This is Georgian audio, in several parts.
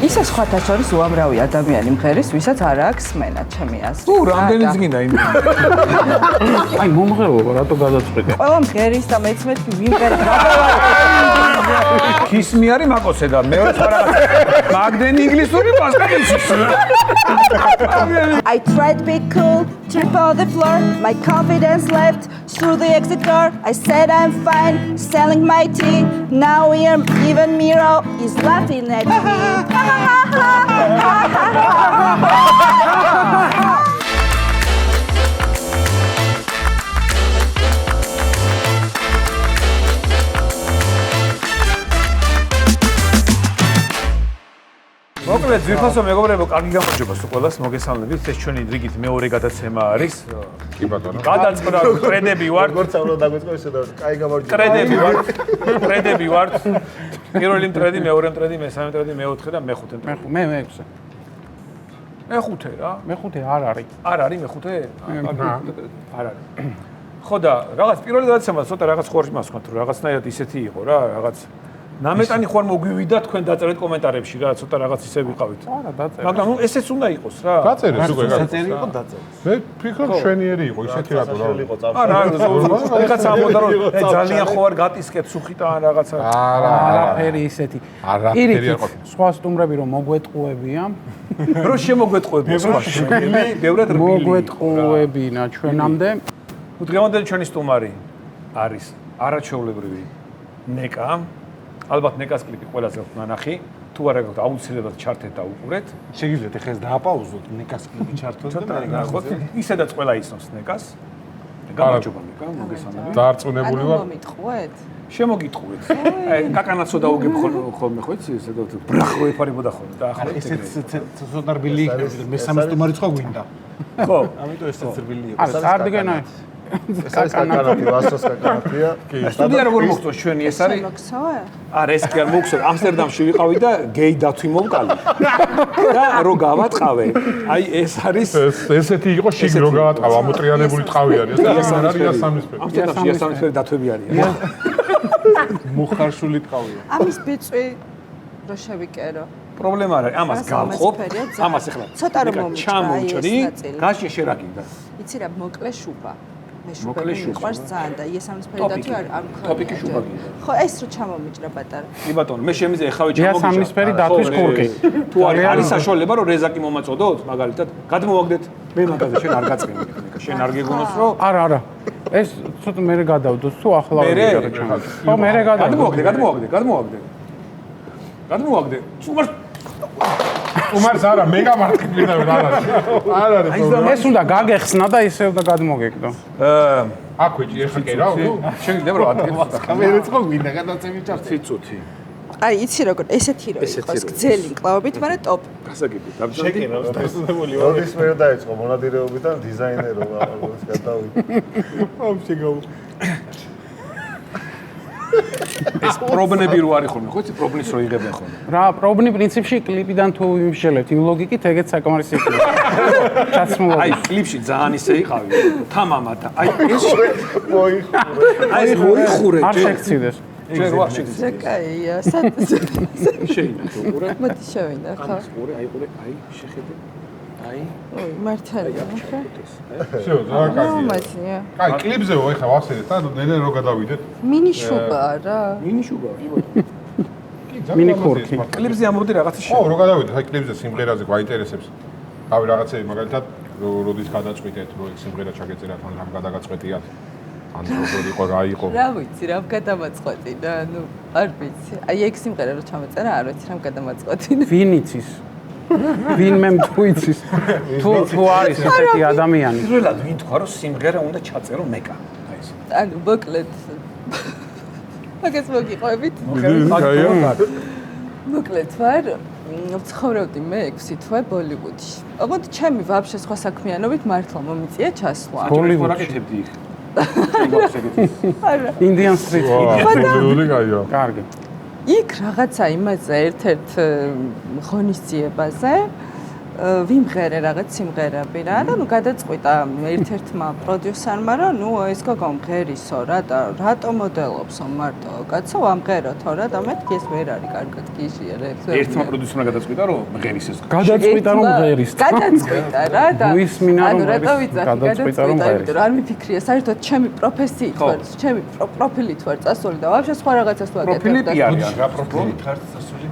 ისე სხვათა შორის უამრავი ადამიანი მღერის, ვისაც არ აქვს სმენა, ჩემი აზრით. თუ რამდენი ძგინდა იმ. აი მომღერლობა რატო გადაწყვეტე? ყველა მღერის და მეც მეთქი ვიმღერებ რა. ქისმი არის მაკოცე და მეორე სხვა რაღაც. მაგდენი ინგლისური პასპორტის. I tried to be cool, trip on the floor, my confidence left through the exit door. I said I'm fine, selling my tea. Now even Miro is laughing at me. მოკლედ ძვირფასო მეგობრებო, კარგი გამარჯობა ყველას, მოგესალმებით. ეს ჩვენი რიგით მეორე გადაცემა არის. კი ბატონო. გადაწყდა კრედები ვარ. როგორც აღარ დაგვეწყო ისე და კაი გამარჯობა. კრედები ვარ. პირველი მტრედი, მეორე მტრედი, მესამე მტრედი, მეოთხე და მეხუთე მტრედი. მე მეექვსე. მეხუთე რა? მეხუთე არ არის. არ არის მეხუთე? არ არის. ხო და რაღაც პირველი გადაცემა ცოტა რაღაც ხوارში მასხმოთ, რომ რაღაცნაირად ისეთი იყო რა, რაღაც ნამეტანი ხوار მოგვივიდა თქვენ დაწერეთ კომენტარებში რა, ცოტა რაღაც ისე ვიყავით. არა, დაწერე. მაგრამ ნუ ესეც უნდა იყოს რა. დაწერეს უკვე რა. წერი იყო დაწერეს. მე ფიქრობ შვენიერი იყო ისეთი რატო რა. არა, რაღაცა ამბობდა რომ ძალიან ხო არ გატისკეთ სუხიტა ან რაღაცა. არაფერი ისეთი. არაფერი არ ყოფილა. სხვა სტუმრები რომ მოგვეტყუებია, რო შემოგვეტყუებია სხვა შეგები, ბევრად რბილი. მოგვეტყუებინა ჩვენამდე. დღევანდელი ჩვენი სტუმარი არის არაჩვეულებრივი ნეკა. ალბათ ნეკას კლიპი ყველაზე ნანახი. თუ არა გაქვთ აუცილებლად ჩართეთ და უყურეთ. შეგიძლიათ ეხლა ეს დააპაუზოთ ნეკას კლიპი ჩართოთ და ნახოთ. ისედაც ყველა ისნობს ნეკას. გამარჯობა ნეკა, მოგესალმებით. დაარწმუნებული ვარ. მომიტყუეთ? შემოგიტყუეთ. აი, კაკანაცო დაუგებ ხოლმე ხო იცი ესე და ბრახო ეფარებოდა ხოლმე და ახლა ესეც ცოტა რბილი იქნება მესამე სტუმარი სხვა გვინდა. ხო, ამიტომ ესეც რბილი იყო. არა, წარდგენა. ეს არის კაკანათი, ვასოს კაკანათია. სტუდია როგორ მოხდოს ჩვენი ეს არის? მოგსავა? არა, ეს კი არ მოგხსოვს. ამსტერდამში ვიყავი და გეი დათვი მომკალი. და რო გავატყავე. აი ეს არის ესეთი იყო შიგ რო გავატყავა, ამოტრიალებული ტყავი არის. ეს არ არის იასამნისფერი. ამსტერდამში იასამნისფერი დათვები არიან. მუხარშული ტყავია. ამის ბიწვი რო შევიკერო. პრობლემა არ არის. ამას გავყობ. ამას ახლა ცოტა რომ მომიჭრა, ჩამოვჭრი. ეს ნაწილი. გაშე შერაგინდა. იცი რა, მოკლე შუბა. მე მოკლე შუბები შუბა. მიყვარს ძალიან და იესამნისფერი დათვი არ მქონია. ტოპიკი შუბა გინდა. ხო, ეს რო ჩამომიჭრა პატარა. კი ბატონო, მე შემიძლია ეხავე ჩამოგიჭრა. იასამნისფერი დათვის კურკი. თუ არის საშუალება რომ რეზაკი მომაწოდოთ, მაგალითად, გადმოვაგდეთ. მე მაგაზე შენ არ გაწყინე ნიკა. შენ არ გეგონოს რომ არა, არა. ეს ცოტა მერე გადავდოს თუ ახლა მერე? ხო, მერე გადავდოს. გადმოვაგდე. უმარს არა, მე გამარტყმიდა რა არის. არ არის. ეს უნდა გაგეხსნა და ისევ და გადმოგეკდო. აქვეჭი ეხა კი რა. შეგიძლია რომ ადგილს კამერა წყო გვინდა გადაცემი ჩართი. ციცუთი. აი, იცი როგორ, ესეთი რო იყოს, გძელი მკლავებით, მაგრამ ტოპ. გასაგები, დაბრძანდი. შეკენა დასწრებული ვარ. როდის მე დაიწყო მონადირეობიდან დიზაინერობა, როგორც გადავიდე. ამ შეგავ. ეს პრობნები რო არის ხოლმე, ხო იცი, პრობნის რო იღებენ ხოლმე. რა, პრობნი პრინციპში კლიპიდან თუ იმშელებთ იმ ლოგიკით, ეგეც საკმარისი იქნება. ჩაცმულობა. აი, კლიპში ძალიან ისე იყავი. თამამა და აი ეს მოიხურე. აი ეს მოიხურე. არ შეგციდეს. ჯერ რა შეგიძლია. ზეკაია, შეინა თუ უყურე. მოდი შევინდა, ხო? უყურე, აი უყურე, აი შეხედე. აი, ოი, მართალია, ხო? შეო, რა კაცია. მათია. კაი, კლიპზე ვო ეხა ვახსენეთ და ნენე რო გადავიდეთ. მინი შუბაა რა. მინი შუბა, კი ბატონო. მინი კურკი. კლიპზე ამბობდი რაღაცა ხო, რო გადავიდეთ, აი კლიპზე სიმღერაზე გვაინტერესებს. თავი რაღაცები მაგალითად, როდის გადაწყვიტეთ, რომ ეს სიმღერა ჩაგეწერათ, ან რამ გადაგაწყვეტიათ. ან როგორ იყო, რა იყო. რა ვიცი, რამ გადამაწყვეტინა, ნუ არ ვიცი. აი ეგ სიმღერა რო ჩამოწერა, არ ვიცი რამ გადამაწყვეტინა. ვინ იცის? ვინმე თუ იცის? თუ არის ესეთი ადამიანი. პირველად ვინ თქვა რომ სიმღერა უნდა ჩაწერო ნეკა? აი ეს. ანუ მოკლედ მაგას მოგიყვებით? მოკლედ ვარ, ცხოვრობდი მე 6 თვე ბოლივუდში. ოღონდ ჩემი ვაფშე სხვა საქმიანობით მართლა მომიწია ჩასვლა. ბოლივუდში რაკეთებდი იქ. არა. ინდიან სტრიტ. ბოლივუდი გაიო. კარგი. იქ რაღაცა იმაზე ერთ-ერთ ღონისძიებაზე ვიმღერე რაღაც სიმღერები რა და ნუ გადაწყვიტა ერთ-ერთმა პროდიუსერმა რომ ნუ ეს გოგო მღერისო რა და რატო მოდელობსო მარტო კაცო ამღეროთო რა და მეთქი ეს ვერ არის კარგად გიჟიერებს ერთმა პროდიუსერმა გადაწყვიტა რომ მღერის ეს გადაწყვიტა რომ ღერის. გადაწყვიტა რა და ვისმინა რომ რატო ვიცახი გადაწყვიტა რომ ღერის. იმიტომ რომ არ მიფიქრია საერთოდ ჩემი პროფესიით ვარ ჩემი პროფილით ვარ წასული და ვაფშე სხვა რაღაცას ვაკეთებ პროფილი არის რა პროფილი ხარ წასული?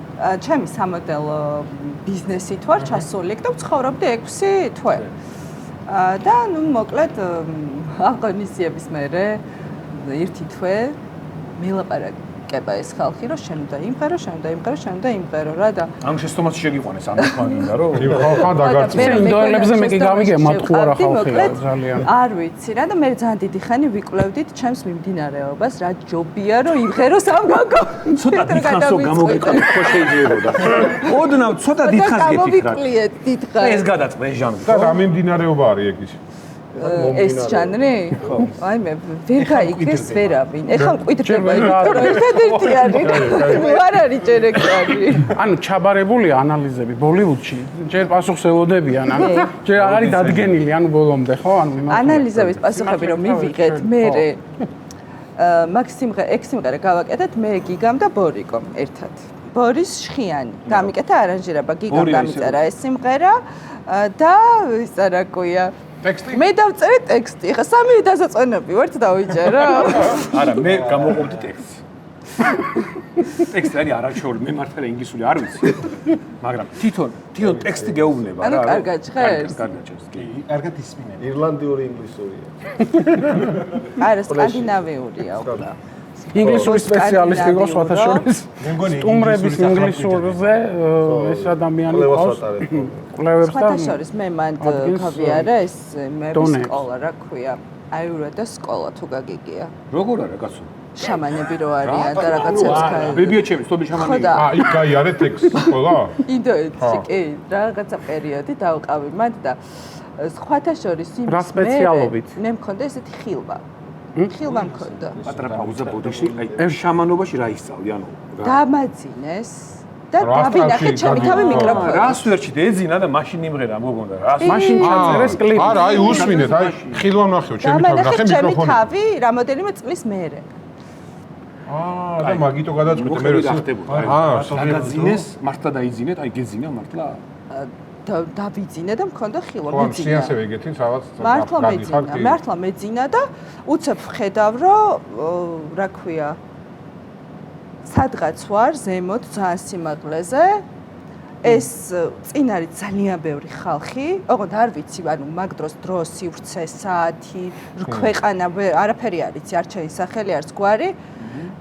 ჩემი სამოდელო ბიზნესით ვარ ჩასული და ვცხოვრობდი 6 თვე. და ნუ მოკლედ აღონისიების მერე ერთი თვე მელაპარაკება ეს ხალხი რომ შენ უნდა იმღერო, შენ უნდა იმღერო, შენ უნდა იმღერო რა და ამ შეცდომას შეგიყვანეს ამ თქვენდა რომ ხალხთან დაგარწმუნდა. ინდოელებზე მე კი გამიგე მათქვა რა ხალხია ძალიან. არ ვიცი რა და მე ძალიან დიდი ხანი ვიკვლევდით ჩემს მიმდინარეობას რა ჯობია რომ იმღეროს ამ გოგო. ცოტა დიდხანსო გამოგიყვანე ხო შეიძლებოდა. ოდნავ ცოტა დიდხანს გეთიქრა. გამოვიკვლიეთ დიდხანს. ეს გადაწყვე ჟანრი. და რა მიმდინარეობა არის ეგ ის? ეს ჟანრი? აი მე ვერ გაიგეს ვერავინ. ეხლა მკვიდრდება იმიტომ რომ ერთადერთი არის. არ არის ჯერ ეგ არის. ანუ ჩაბარებულია ანალიზები ბოლივუდში. ჯერ პასუხს ელოდებიან, ანუ ჯერ არ არის დადგენილი, ანუ ბოლომდე, ხო? ანუ ანალიზების პასუხები რომ მივიღეთ, მე ეგ სიმღერა გავაკეთეთ მე გიგამ და ბორიკომ ერთად. ბორის შხიანი. გამიკეთა არანჟირება, გიგამ დამიწერა ეს სიმღერა და ისა რა ქვია ტექსტი? მე დავწერე ტექსტი. ხა სამი დასაწყენები ვართ დავიჭერო. არა, მე გამოყოფდი ტექსტს. ტექსტი არის არაჩეული, მე მართლა ინგლისური არ ვიცი. მაგრამ თვითონ ტექსტი გეუბნება რა. ანუ კარგად ჟღერს. კარგად ჟღერს. კი. კარგად ისმინე. ირლანდიური ინგლისურია. არა, სკანდინავიურია უკვე. ინგლისური სპეციალისტი იყო სხვათა შორის. მე მგონი სტუმრების ინგლისურზე ეს ადამიანი ყავს კვლევებს და სხვათა შორის მე მანდ გავიარა ეს მეების სკოლა რა ქვია. აიურედა სკოლა თუ გაგიგია. როგორ არა კაცო? შამანები რო არიან და რაღაცებს ქაი. ბებია ჩემი, სტობი ხო შამანი. და იქ გაიარე ტექსტი ყველა? ინდოეთში კი რაღაცა პერიოდი დავყავი მათ და სხვათა შორის იმის რა სპეციალობით? მე მქონდა ესეთი ხილვა. ხილვა მქონდა. პატრა პაუზა ბოდიში, აი შამანობაში რა ისწავლი, ანუ დამაძინეს და დავინახე ჩემი თავი მიკროფონი. რას ვერჩით ეძინა და მაშინ იმღერა მოგონდა რა. მაშინ ჩაწერეს კლიპი. არა, აი უსმინეთ, აი ხილვა ნახევ, ჩემი თავი ნახე დამანახე ჩემი მიკროფონი. თავი რამოდენიმე წლის მერე. და მაგიტო გადაწყვიტე მე რა ხდებოდა? დაგაძინეს, მართლა დაიძინეთ, აი გეძინა მართლა. დავიძინე და მქონდა ხილვა ხო, სიასე ვეგეთით რაღაც მართლა მეძინა და უცებ ვხედავ რომ რა ქვია სადღაც ვარ ზემოთ ძალიან სიმაღლეზე ეს წინ არის ძალიან ბევრი ხალხი, ოღონდ არ ვიცი, ანუ მაგ დროს დრო, სივრცე, საათი, ქვეყანა, არაფერი არ იცი, არ ჩაისახელი, არც გვარი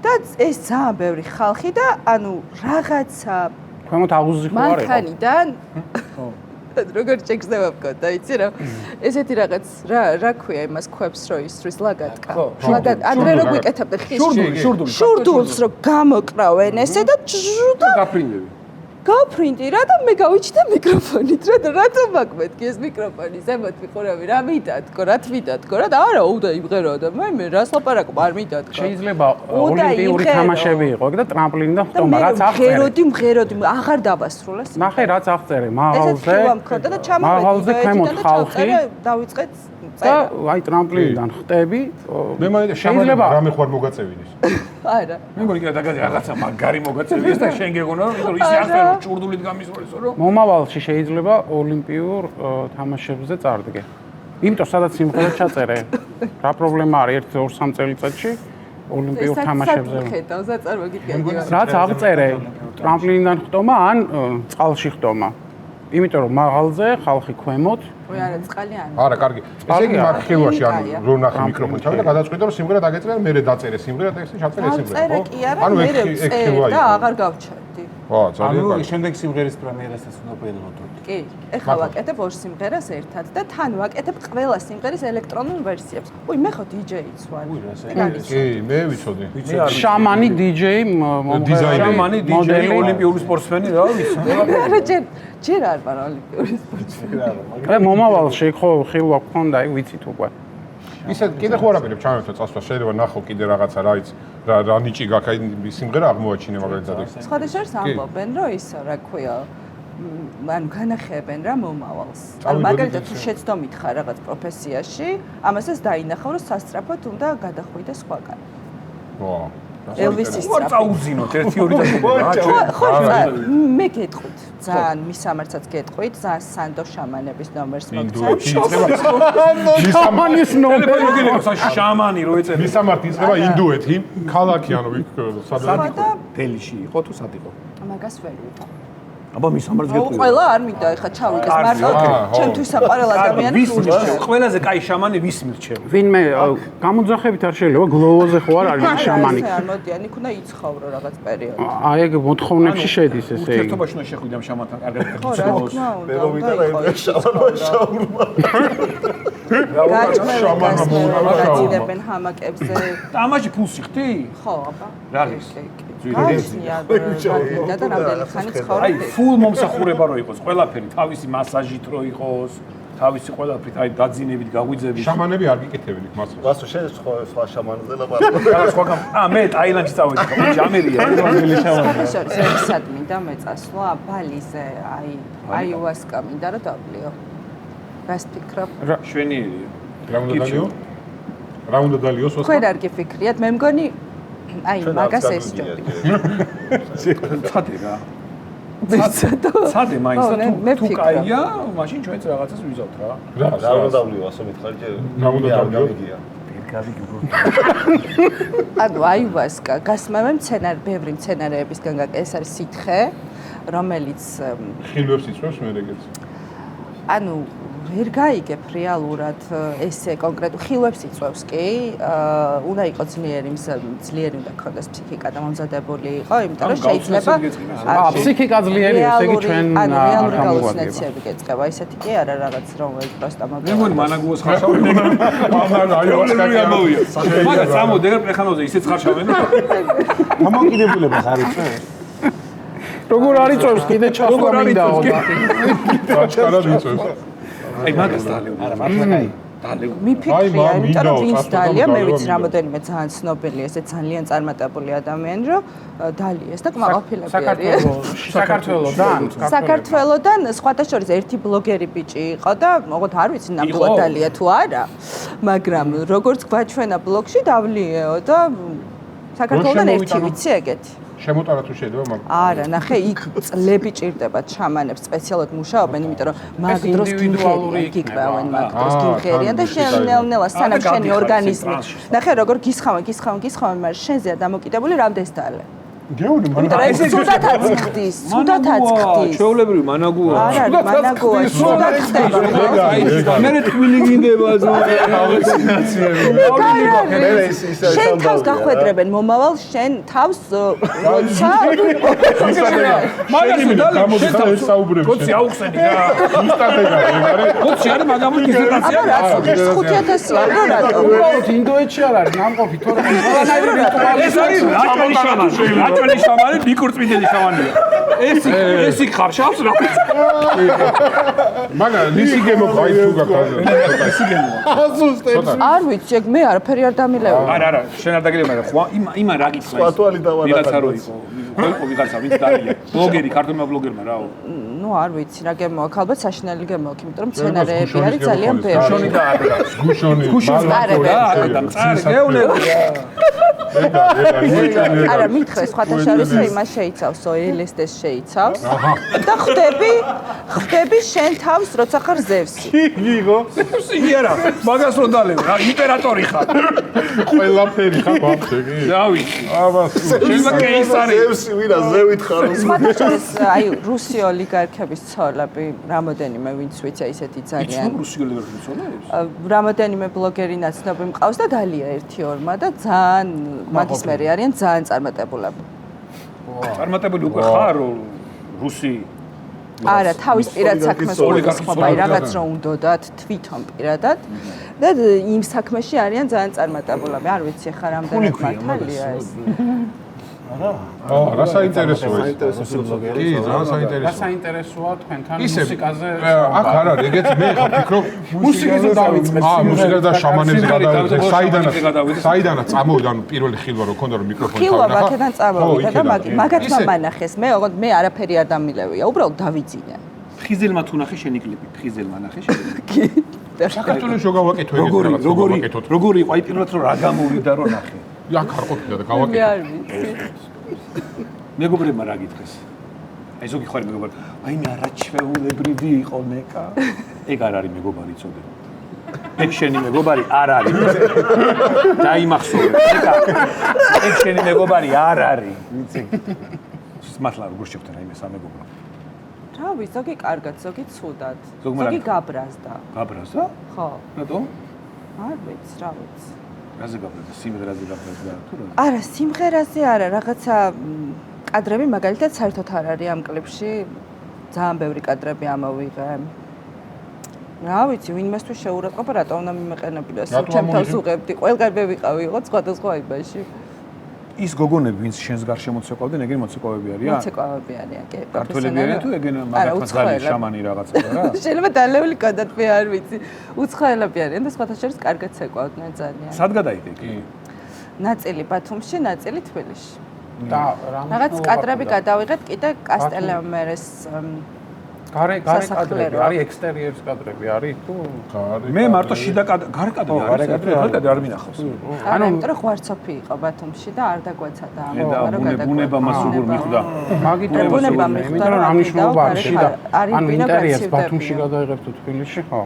და ეს ძალიან ბევრი ხალხი და ანუ რაღაცა ქვემოთ აღუზი ხო არის? მანქანიდან როგორ ჩეკსდება მქონდა, იცი რა. ესეთი რაღაც რა ქვია იმას ქვებს რო ისრის ლაგატკა. ლაგატ ადრე რო გვიკეთებდნენ ხის შურდულს რო გამოკრავენ ესე და და გაფრინდები. გავფრინდი რა და მე გავიჩნდა მიკროფონით რა და რატომ მაგმეთქი ეს მიკროფონი ზემოთ ვიყურავი რა მიდათქო რა თვიდათქო რა და არა უნდა იმღერო და მე რას ლაპარაკობ არ მიდათქო შეიძლება ოლიმპიური თამაშები იყო და ტრამპლინი და ხტომა რაც აღწერე მღეროდი აღარ დავასრულეს ნახე რაც აღწერე მაღალზე და მაღალზე ქვემოთ ხალხი დავიწყეთ და აი ტრამპლინიდან ხტები მე მაინც შეიძლება რამე ხوار მოგაწევინის არა მე მგონი კიდე რაღაცა მაგარი მოგაწევიეს და შენ გეგონა რომ ისე აღწერო ჭურდულით გამისვლესო რომ მომავალში შეიძლება ოლიმპიურ თამაშებზე წარდგე. იმიტომ სადაც სიმღერა ჩაწერე. რა პრობლემა არის 1-2-3 წელიწადში ოლიმპიურ თამაშებზე. რაც აღწერე ტრამპლინიდან ხტომა ან წყალში ხტომა. იმიტომ რომ მაღალზე ხალხი ქვემოთ არა წყალი არ არა კარგი ესე იგი მაგ ხილვაში ანუ რო ნახე მიკროფონი თავი და გადაწყვიტე რომ სიმღერა დაგეწერე მე დაწერე სიმღერა ტექსტი ჩაწერე სიმღერა ხო ანუ ეგ ხილვა და აღარ გავჩერდი ხო ძალიან კარგი შემდეგ სიმღერის პრემიერასაც უნდა ველოდოთ კი ეხლა ვაკეთებ ორ სიმღერას ერთად და თან ვაკეთებ ყველა სიმღერის ელექტრონულ ვერსიებს უი მე ხო დიჯეიც ვარ კი მე ვიცოდი შამანი დიჯეი შამანი დიჯეი ოლიმპიური სპორტსმენი რა ვიცი არა ჯერ არ ვარ ოლიმპიური სპორტსმენი მომავალში ხო ხილვა გქონდა, აი ვიცით უკვე. ისე კიდე ხო არაფერი ჩამოვთო წასვლა შეიძლება ნახო კიდე რაღაცა რა იცი რა ნიჭი გაქვს აი სიმღერა აღმოაჩინე მაგალითად. სხვადასხვა ამბობენ რომ ისო რა ქვია ანუ განახებენ რა მომავალს. ანუ მაგალითად თუ შეცდომით ხარ რაღაც პროფესიაში, ამასაც დაინახავ რომ სასწრაფოდ უნდა გადახვიდე სხვაგან. ვა. ელვისის უარ წაუძინოთ 1-2 და ხო, მე გეტყვით. ძალიან მისამართსაც გეტყვით, ძალიან სანდო შამანების ნომერს მოგცემ. შამანის ნომერი. შამანი რო ეწერა. მისამართი იწყება ინდუეთი, ქალაქი ანუ იქ სადა დელიში იყო თუ სად იყო? მაგას ვერ ვიტყვი. აბა მისამართს გეტყვი. ყველა არ მინდა ეხა ჩავიდეს მარტო ჩემთვის საყვარელ ადამიანი ყველაზე კაი შამანი ვის მირჩევ? ვინმე გამოძახებით არ შეიძლება გლოვოზე ხო არ არის შამანი. არ მოდიან, იქ უნდა იცხოვრო რაღაც პერიოდი. აი ეგ მოთხოვნებში შედის ესე იგი. ურთიერთობაში უნდა შეხვიდე ამ შამანთან კარგად ხო, რა თქმა უნდა. მე რომ ვიტყვი რა შაურმა. გაჭმევენ ჰამაკებზე. ამაში ფულს იხდი? ხო, აბა. რა არის? გაჩნია და რამდენი ხანი ცხოვრობ. აი, ფულ მომსახურება რო იყოს, ყველაფერი, თავისი მასაჟით რო იყოს, თავისი ყველაფრით, აი დაძინებით, გაგვიძებით. შამანები არ გიკეთებენ იქ მასას. ვასო შენ სხვა შამანზე ლაპარაკობ. რა სხვაგან? მე ტაილანდში წავედი, ხო, ჯამერია, რომელი შამანი. სად მინდა მეწასვლა ბალიზე, აიუასკა მინდა რომ დავლიო. რას ფიქრობ? შვენიერია. რა უნდა დალიო? რა უნდა დალიოს ვასო? თქვენ არ გიფიქრიათ, მე მგონი აი მაგას ესჯობი. ცადე რა. ვიცადო. ცადე მაინც და თუ კაია, მაშინ ჩვენც რაღაცას ვიზავთ რა. რა უნდა დავლიო, ასო მითხარი ჯერ. რა უნდა დავლიო? ანუ აიუასკა გასმევე მცენარე, ბევრი მცენარეებისგან ეს არის სითხე, რომელიც ხილვებს იწვევს მე ეგეც. ანუ ვერ გაიგებ რეალურად ესე კონკრეტულ ხილვებს იწვევს კი, უნდა იყოს ძლიერი უნდა ქონდეს ფსიქიკა და მომზადებული იყო, იმიტომ რომ შეიძლება ფსიქიკა ძლიერი ესე იგი ჩვენ ანუ რეალური галлюცინაციები გეწყება, ისეთი კი არა რაღაც რომ პროსტა მე მგონი მანაგუოს ხარშავენ. მაგას წამოდი ეგრე პრეხანოზე ისეც ხარშავენ. დამოკიდებულებას არ იწვევს? როგორ არ იწვევს კიდე ჩასვლა მინდაო და აჩქარად იწვევს. აი მაგას დალევ. არა, მართლა კაი. მიფიქრია, იმიტომ რომ ვინც დალია, მე ვიცი რამოდენიმე ძალიან ცნობილი, ესე ძალიან წარმატებული ადამიანი, რომ დალიეს და კმაყოფილები არის. საქართველოდან სხვათა შორის ერთი ბლოგერი ბიჭი იყო და მოკლედ არ ვიცი ნამდვილად დალია თუ არა, მაგრამ როგორც გვაჩვენა ბლოგში დავლიეო და საქართველოდან ერთი ვიცი ეგეთი. შემოტარა თუ შეიძლება მაგ არა, ნახე, იქ წლები ჭირდებათ შამანებს სპეციალურად მუშაობენ, იმიტომ რომ მაგ დროს გიკრავენ, მაგ დროს გიმღერიან და შენ ნელ-ნელა სანამ შენი ორგანიზმი. ნახე, როგორ გისხავენ, მაგრამ შენზეა დამოკიდებული რამდენს დალე. გეუნი იმიტომ რომ ეს ცუდათაც ხდის, ცუდათაც ხდის. ჩვეულებრივი მანაგუა. არ არის მანაგუა, ცუდად ხდება. მე თქმილი გინდება შენ თავს გახვედრებენ მომავალ შენ თავს როცა მაგას დალე შენ საუბრებს. კოცი აუხსენი რა. ინსტანტია ეგ არის. კოცი არის მაგამო დიზერტაცია. აბა რა 5,000 არა რატო? უბრალოდ ინდოეთში არ არის ნამყოფი თორე ყველანაირი რიტუალი ეს არის რაჭველი შამანი. რაჭველი შამანი ბიკურწმინდელი შამანია. ეს იქ ხარშავს რა. მაგა ლისიგემო ყავი თუ გაქაზე. ლისიგემოა. ასუსტებს. არ ვიცი, ეგ მე არაფერი არ დამილევა. არა, შენ არ დაგილევა, მაგრამ ხო იმან რა გიცხრა. სხვა თვალი დავანახე. ვიღაცა რო იყო. ხო ვიღაცა ვინც დარია. ბლოგერი, ქართულმა ბლოგერმა რაო. ნუ არ ვიცი რა გემოაქ, ალბათ საშინელი გემოაქ, იმიტომ რომ სცენარეები არის ძალიან ბევრი. გუშონი და არა. გუშონი. და მწარე გეუნები რა. არა, მითხრე სხვათა შორის იმას შეიცავს, ელესტეს შეიცავს. და ხდები შენ თავს როცა ხარ ზევსი. იგო. იგი არა, მაგას რო დალევ რა, იმპერატორი ხარ. ყველაფერი ხარ ვაფშე. დავი. აბა, შეიძლება კეისარი. ზევსი ვირა ზევით ხარ. სხვათა შორის აი რუსი ოლიგარქების ცოლები, რამოდენიმე ვინც ვიცი ისეთი ძალიან. იცნობ რუსი ოლიგარქების ცოლებს? რამოდენიმე ბლოგერი ნაცნობი მყავს და დალია 1-2-მა და ძალიან მაგის მერე არიან ძალიან წარმატებულები. წარმატებული უკვე ხარ რუსი არა, თავის პირად საქმეს გულისხმობა, რაღაც რომ უნდათ თვითონ პირადად და იმ საქმეში არიან ძალიან წარმატებულები. არ ვიცი ხა რამდენად მართალია ეს. რა საინტერესოა ეს? საინტერესო ბლოგერი. კი, ძალიან საინტერესოა. რა საინტერესოა თქვენთან ისე მუსიკაზე? აქ არ არის, ეგეც მე ხა ფიქრობ მუსიკაზე დავიწყეთ. მუსიკა და შამანებზე გადავიდე. საიდანაც წამოვიდა, ანუ პირველი ხილვა რო ქონდა რომ მიკროფონი ხილვა აქედან წამოვიდა და მაგათმა მანახეს. მე ოღონდ მე არაფერი არ დამილევია, უბრალოდ დავიძინე. ფხიზელმა თუ ნახე შენი კლიპი, ფხიზელმა ნახე შენი კლიპი. საქართველოს რო გავაკეთო ეგეთ რაღაცა. როგორი იყო? აი პირველად რომ რა გამოვიდა რომ ნახე. აქ არ ყოფილა და მე გავაკეთე. არ ვიცი. მეგობრებმა რა გითხრეს? აი ზოგი ხარ მეგობარი. აი მე არაჩვეულებრივი იყო ნეკა. ეგ არ არის მეგობარი წოდე. ეგ შენი მეგობარი არ არის. დაიმახსოვრე. ნეკა. ეგ შენი მეგობარი არ არის. ვიცი. მართლა როგორ შევხვდა რაიმე სამეგობრო. რა ვიცი, ზოგი კარგად, ზოგი ცუდად. ზოგმა ზოგი რა- გაბრაზდა. გაბრაზდა? ხო, რატომ? არ ვიცი, რა ვიცი. რაზე გაბრაზდა? სიმღერაზე გაბრაზდა თუ რა? არა, სიმღერაზე არა, რაღაცა კადრები მაგალითად საერთოდ არ არის ამ კლიპში. ძალიან ბევრი კადრები ამოვიღე. რა ვიცი, ვინმეს თუ შეურაცხყოფა, რატომ უნდა მიმეყენებინა? რატომ ჩემთავს ამოვიღე? უღებდი, ყველგან მე ვიყავი, იყო სხვადასხვა იმაში. ის გოგონები, ვინც შენს გარშემო მოცეკვავდნენ, ეგენი მოცეკვავები არიან? მოცეკვავები არიან, კი, ქართველები არიან თუ ეგენ არა, მაგათაც გალი უცხოელები. შამანი რაღაცა რა? შეიძლება დალეული კონდათ მე არ ვიცი. უცხოელები არიან და სხვათა შორის კარგად ცეკვავდნენ ძალიან. სად გადაიდე კი? ნაწილი ბათუმში, ნაწილი თბილისში. და რაღაც კადრები გადავიღეთ კიდე კასტელეომერეს გარე სასახლე კადრები რა. არის, ექსტერიერის კადრები არის თუ მე მარტო შიდა გარე კადრი გარე კადრი არის. არ მინახავს. ანუ იმიტომ რომ ღვარცოფი იყო ბათუმში და არ დაგვეცადა ამ მე და ბუნება მას როგორ მიხვდა. მაგით და ბუნება მიხვდა, იმიტომ რომ რომ ამნიშნულობა აქედან არის შიდა. არის ანუ ბინა ინტერიერს გაცივდებია. ბათუმში გადაიღებ თუ თბილისში, ხო?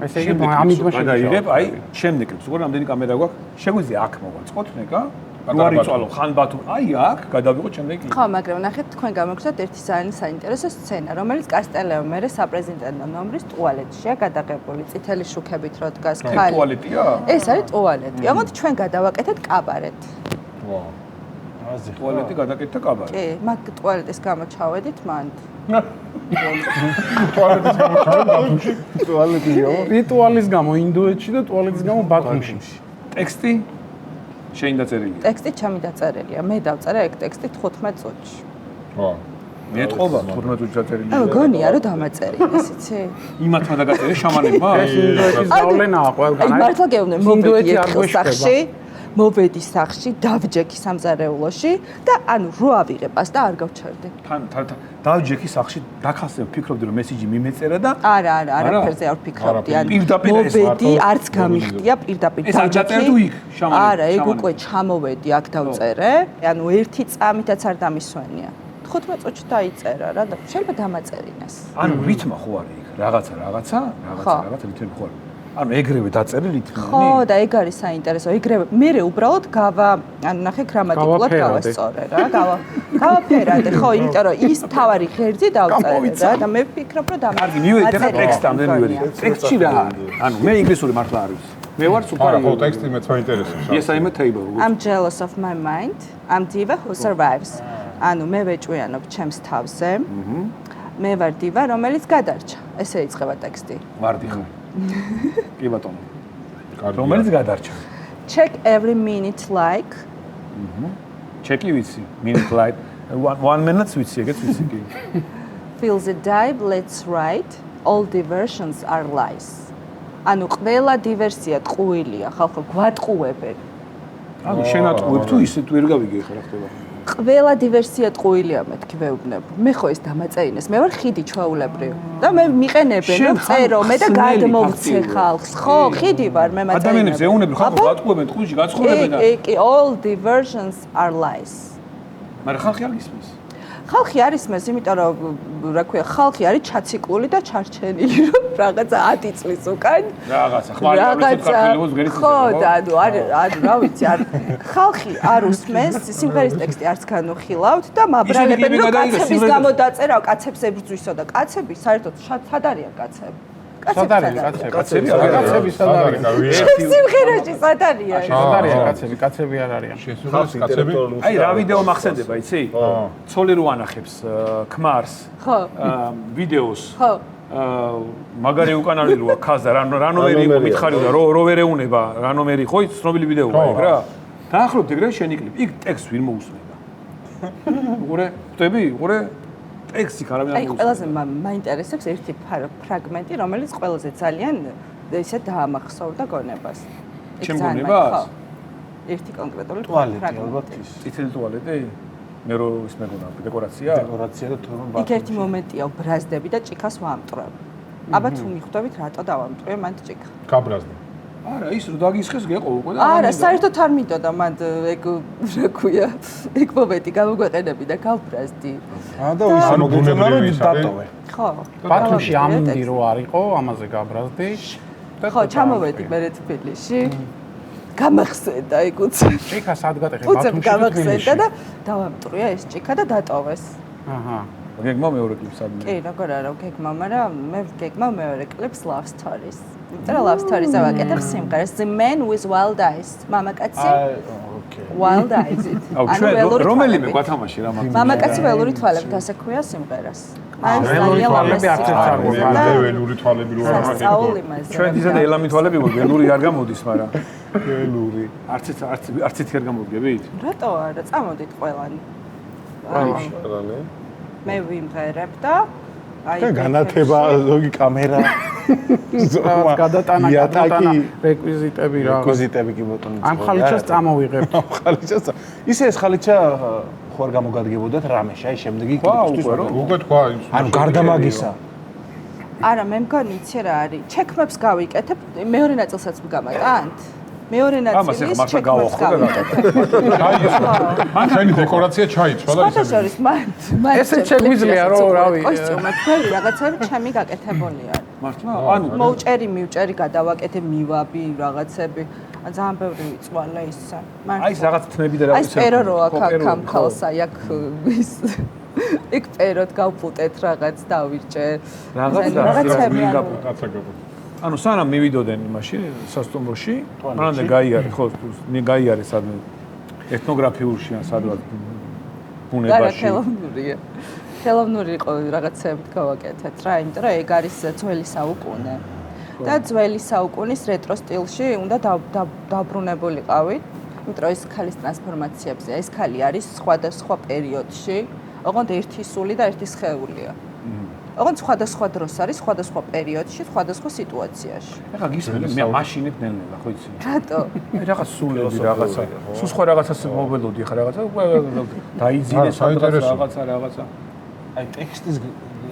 ესე იგი ამიტომ გადაიღებ, აი შემდეგ კლიპს, როგორ რამდენი კამერა გვაქვს? შეგვიძლია აქ მოვაწყოთ ნეკა? პატარა როარი წვალო ხან ბათუმ. აი აქ გადავიღოთ შემდეგ კლიპს. ხო, მაგრამ ნახეთ, თქვენ გამოგცეთ ერთი ძალიან საინტერესო სცენა, რომელიც კასტელეომერეს საპრეზიდენტო ნომრის ტუალეტშია გადაღებული, წითელი შუქებით რო დგას ხალი. ტუალეტია? ეს არის ტუალეტი. ამოთ ჩვენ გადავაკეთეთ კაბარეტ. ვა. ტუალეტი გადაკეთდა კაბარი. კი, მაგ ტუალეტის გამო ჩავედით მანდ. ტუალეტიო. რიტუალის გამო ინდოეთში და ტუალეტის გამო ბათუმში. ტექსტი შენ დაწერილი. ტექსტი ჩემი დაწერილია. მე დავწერე ეგ ტექსტი 15 წუთში. ვა. მე ეთყობა 15 წუთში დაწერილი. ანუ გონია რომ დამაწერინეს, იცი? იმათმა დაგაწერე შამანებმა? ეს ინდოეთის გავლენაა ყველგან. აი მართლა გეუბნები, ინდოეთი მოვედი არ ერთ გვეშფება. სახში, მოვედი სახში, დავჯექი სამზარეულოში და ანუ რო ავიღე პასტა არ გავჩერდი. თან დავჯექი სახში, დაქასე ვფიქრობდი რომ მესიჯი მიმეწერა და არა, არაფერზე არ ვფიქრობდი. ანუ პირდაპირ ეს მოვედი, არც გამიხდია, პირდაპირ ეს არ დაწერე თუ იქ, შამანი? არა, ეგ შამანი. უკვე ჩამოვედი, აქ დავწერე. ანუ ერთი წამითაც არ დამისვენია. 15 წუთში დაიწერა რა და შეიძლება დამაწერინეს. ანუ რითმა ხო არის იქ? რაღაცა რითმები ხო არის? ანუ ეგრევე დაწერე რითმები? ხო, და ეგ არის საინტერესო. ეგრევე მე უბრალოდ ანუ ნახე გრამატიკულად გავასწორე რა. გავაფერადე, ხო, იმიტომ რომ ის თავარი ღერძი დავწერე რა და მე ვფიქრობ რომ კარგი, მივედი ახლა ტექსტამდე მივედი. ტექსტში რა არის? ანუ მე ინგლისური მართლა არ ვიცი. მე ვარ არა, სუპერ. ხო, ტექსტი მეც მაინტერესებს. Yes, I'm a table. I'm jealous of my mind. I'm diva who survives. ანუ მე ვეჭვიანობ ჩემს თავზე. მე ვარ დივა, რომელიც გადარჩა. ესე იწყება ტექსტი. ვარდი ხარ. კი ბატონო. კარგი. რომელიც გადარჩა. Check every minute like. ჩეკი ვიცი, minute light. 1 minute ვიცი, ეგეც ვიცი კი. Feel the dive, let's write. All diversions are lies. ანუ ყველა დივერსია ტყუილია, ხალხო გვატყუებენ. ანუ შენ ატყუებ თუ ისე თუ ვერ გავიგე ხარ ხდება. ყველა დივერსია ტყუილია მეთქი ვეუბნებ. მე ხო ეს დამაწერინეს, მე ვარ ხიდი ჩვეულებრივ. და მე მიყენებენ რომ წერო მე და გადმოვცე ხალხს. ხო, ხიდი ვარ მე მაწერინებ. ადამიანებს ეუბნები ხალხო გატყუებენ ტყუში გაცხოვებენ და კი, all diversions are lies. მაგრამ ხალხი არ გისმის. ხალხი არის მეს, იმიტომ რომ რა ქვია, ხალხი არის ჩაციკული და ჩარჩენილი, რომ რაღაცა 10 წლის უკან რაღაცა ხმარი ამის საქართველოს ვერიც ხო, და ანუ რა ვიცი, ხალხი არ უსმენს, სიმღერის ტექსტი არც განუხილავთ და მაბრალებენ, რომ კაცების გამო დაწერა, კაცებს ებრძვისო და კაცები საერთოდ სად არიან კაცები? სად არის კაცები? კაცები სად არის? სიმღერაში სად არიან? სად არიან კაცები? კაცები არ არიან. შესულს კაცები. აი რა ვიდეო მახსენდება, იცი? ცოლი რო ანახებს ქმარს. ხო. ვიდეოს. ხო. მაგარი უკანალი როა ქაზა, რანომერი იყო მითხარიო და რო ვერ ეუნება, რანომერი ხო ის ცნობილი ვიდეოა ეგ რა? დაახლოებით ეგრე შენი კლიპი. იქ ტექსტს ვინ მოусმენდა? უყურე, ხვდები? უყურე ტექსტი კარამე არ მოусმენდა. ყველაზე მაინტერესებს ერთი ფრაგმენტი, რომელიც ყველაზე ძალიან ისე დაამახსოვრდა გონებას. ჩემ გონებას? ერთი კონკრეტული ტუალეტი ალბათ ის. წითელი ტუალეტი? მე რო ის მეგონა დეკორაცია? დეკორაცია და თორმე იქ ერთი მომენტია ბრაზდები და ჭიქას ვამტვრევ. აბა თუ მიხვდებით რატო დავამტვრევ მანდ ჭიქა. გაბრაზდა. არა, ის რო დაგისხეს გეყო უკვე და არა, საერთოდ არ მიდოდა მანდ ეგ რა ქვია, ეგ მომენტი გამოგვეყენები და გავბრაზდი. და ის მოგეწონა რომ დატოვე. ხო. ბათუმში ამინდი რო არისო, ამაზე გაბრაზდი. ხო, ჩამოვედი მე თბილისში. გამახსენდა ეგ უცებ. ჭიქა სად გატეხე ბათუმში? გამახსენდა და დავამტვრია ეს ჭიქა და დატოვეს. აჰა. გეგმა მეორე კლიპს ადმე. კი, როგორ არა, გეგმა, მაგრამ მე გეგმა მეორე კლიპს Love Stories. იმიტომ რომ Love Stories-ზე ვაკეთებ სიმღერას The Man with Wild Eyes. მამაკაცი ოკეი. Wild Eyes. აუ ჩვენ რომელიმე გვათამაში რა მაგ. მამაკაცი ველური თვალებით ასე ქვია სიმღერას. ველური თვალები არც ერთ არ მე ველური თვალები რო არ საული მასე. ჩვენ დიზაინერ ელამი თვალები გვაქვს, ველური არ გამოდის, მაგრამ ველური. არც ერთი არ გამოგგებით? რატო არა, წამოდით ყველანი. ყველანი. მე ვიმღერებ და აი განათება ზოგი კამერა გადატანა იატაკი რეკვიზიტები რა. რეკვიზიტები კი ბოტონი. ამ ხალიჩას წამოვიღებთ. ხალიჩას. ისე ეს ხალიჩა ხო არ გამოგადგებოდათ რამეში, აი შემდეგი კლიპისთვის. უკვე თქვა ის. ანუ გარდა მაგისა. არა, მე მგონი იცი რა არის. ჩექმებს გავიკეთებ, მეორე ნაწილსაც გამატანთ. მეორე ნაწილის ჩექმებს გავიკეთებ. შენი დეკორაცია ჩაიცვა და ისე შორის მან ესე შეგვიძლია რომ რავი. კოსტიუმი თქვენი რაღაცები ჩემი გაკეთებულია. მართლა? ანუ მივჭერი გადავაკეთე მივაბი რაღაცები. ძალიან ბევრი წვალა ისა. აი ეს რაღაც თმები და აი პერო რო აქ ამ ხალს აი აქ ის იქ პეროდ გავფუტეთ რაღაც დავირჭე. რაღაცები კაცა გაბო. ანუ სანამ მივიდოდნენ მაშინ სასტუმროში, მანამდე გაიარე, ხო, გაიარე სადმე ეთნოგრაფიულში ან სადღაც ბუნებაში. ხელოვნურია. ხელოვნური იყო რაღაცებით გავაკეთეთ რა, იმიტომ რომ ეგ არის ძველი საუკუნე. და ძველი საუკუნის რეტრო სტილში უნდა დაბრუნებულიყავით, იმიტომ რომ ეს ქალის ტრანსფორმაციებზე, ეს ქალი არის სხვადასხვა პერიოდში, ოღონდ ერთი სული და ერთი სხეულია. ოღონდ სხვადასხვა დროს არის, სხვადასხვა პერიოდში, სხვადასხვა სიტუაციაში. ეხლა გისმენთ მე მაშინით ნელ-ნელა, ხო იცი? რატო? რაღაც სულები რაღაცა. სულ სხვა რაღაცას მოვველოდი ხა რაღაცა, დაიძინე სადღაც რაღაცა. აი ტექსტის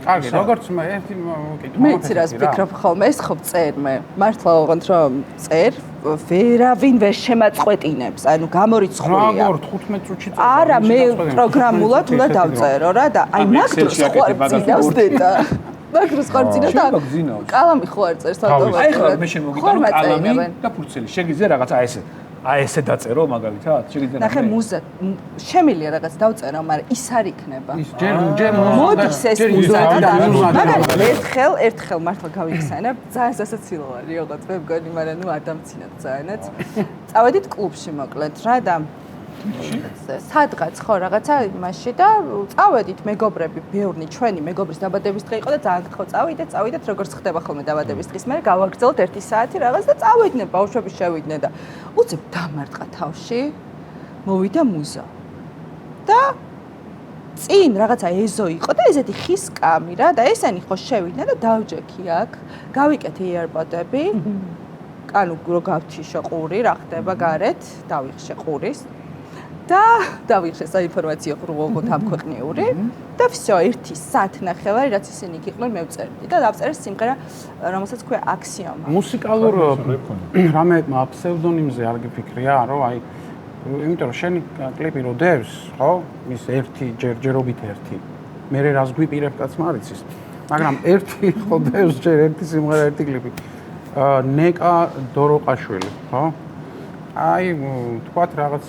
კარგი, როგორც მე ერთი მოკითხვა. მე იცი რას ვფიქრობ ხოლმე, ეს ხო წერ მე. მართლა ოღონდ რომ წერ, ვერავინ ვერ შემაწყვეტინებს, ანუ გამორიცხულია. როგორ 15 წუთში წერ. არა, მე პროგრამულად უნდა დავწერო რა და აი მაგ დროს ხარ წინავს დედა. მაგ დროს ხარ წინავს და კალამი ხო არ წერს ავტომატურად. აი ხლა მე შემოგიტანო კალამი და ფურცელი. შეგიძლია რაღაცა აი ესე დაწერო მაგალითად? შეგიძლია ნახე მუზა შემილია რაღაც დავწერო, მაგრამ ის არ იქნება. ის ჯერ მოდის ეს მუზა და მაგალითად ერთხელ მართლა გავიხსენებ, ძალიან სასაცილოა ოღონდ მე მგონი, მაგრამ ნუ არ დამცინოთ ძალიანაც. წავედით კლუბში მოკლედ რა და სადღაც ხო რაღაცა იმაში და წავედით მეგობრები, ბევრი ჩვენი მეგობრის დაბადების დღე იყო და ძალიან ხო წავიდეთ, როგორც ხდება ხოლმე დაბადების დღის მერე გავაგრძელოთ 1 საათი რაღაც და წავიდნენ ბავშვები შევიდნენ და უცებ დამარტყა თავში, მოვიდა მუზა. და წინ რაღაცა ეზო იყო და ესეთი ხის კამი რა და ესენი ხო შევიდნენ და დავჯექი აქ, გავიკეთე earbud-ები. ანუ რო გავთიშო ყური, რა ხდება გარეთ, დავიხშე ყურის. და დავიხსე საინფორმაციო ყრუღოთ ამქვეყნიური და всё 1 საათნახევარი რაც ისინი იქ იყვნენ მე ვწერდი და დავწერე სიმღერა რომელსაც ქვია აქსიომა. მუსიკალურ რამე ფსევდონიმზე არ გიფიქრია რომ აი იმიტომ რომ შენი კლიპი რო დევს ხო ის ერთი ჯერჯერობით ერთი მე რას გვიპირებ კაცმა არ იცის მაგრამ ერთი ხო დევს ჯერ ერთი სიმღერა ერთი კლიპი ნეკა დოროყაშვილი ხო აი თქვათ რაღაც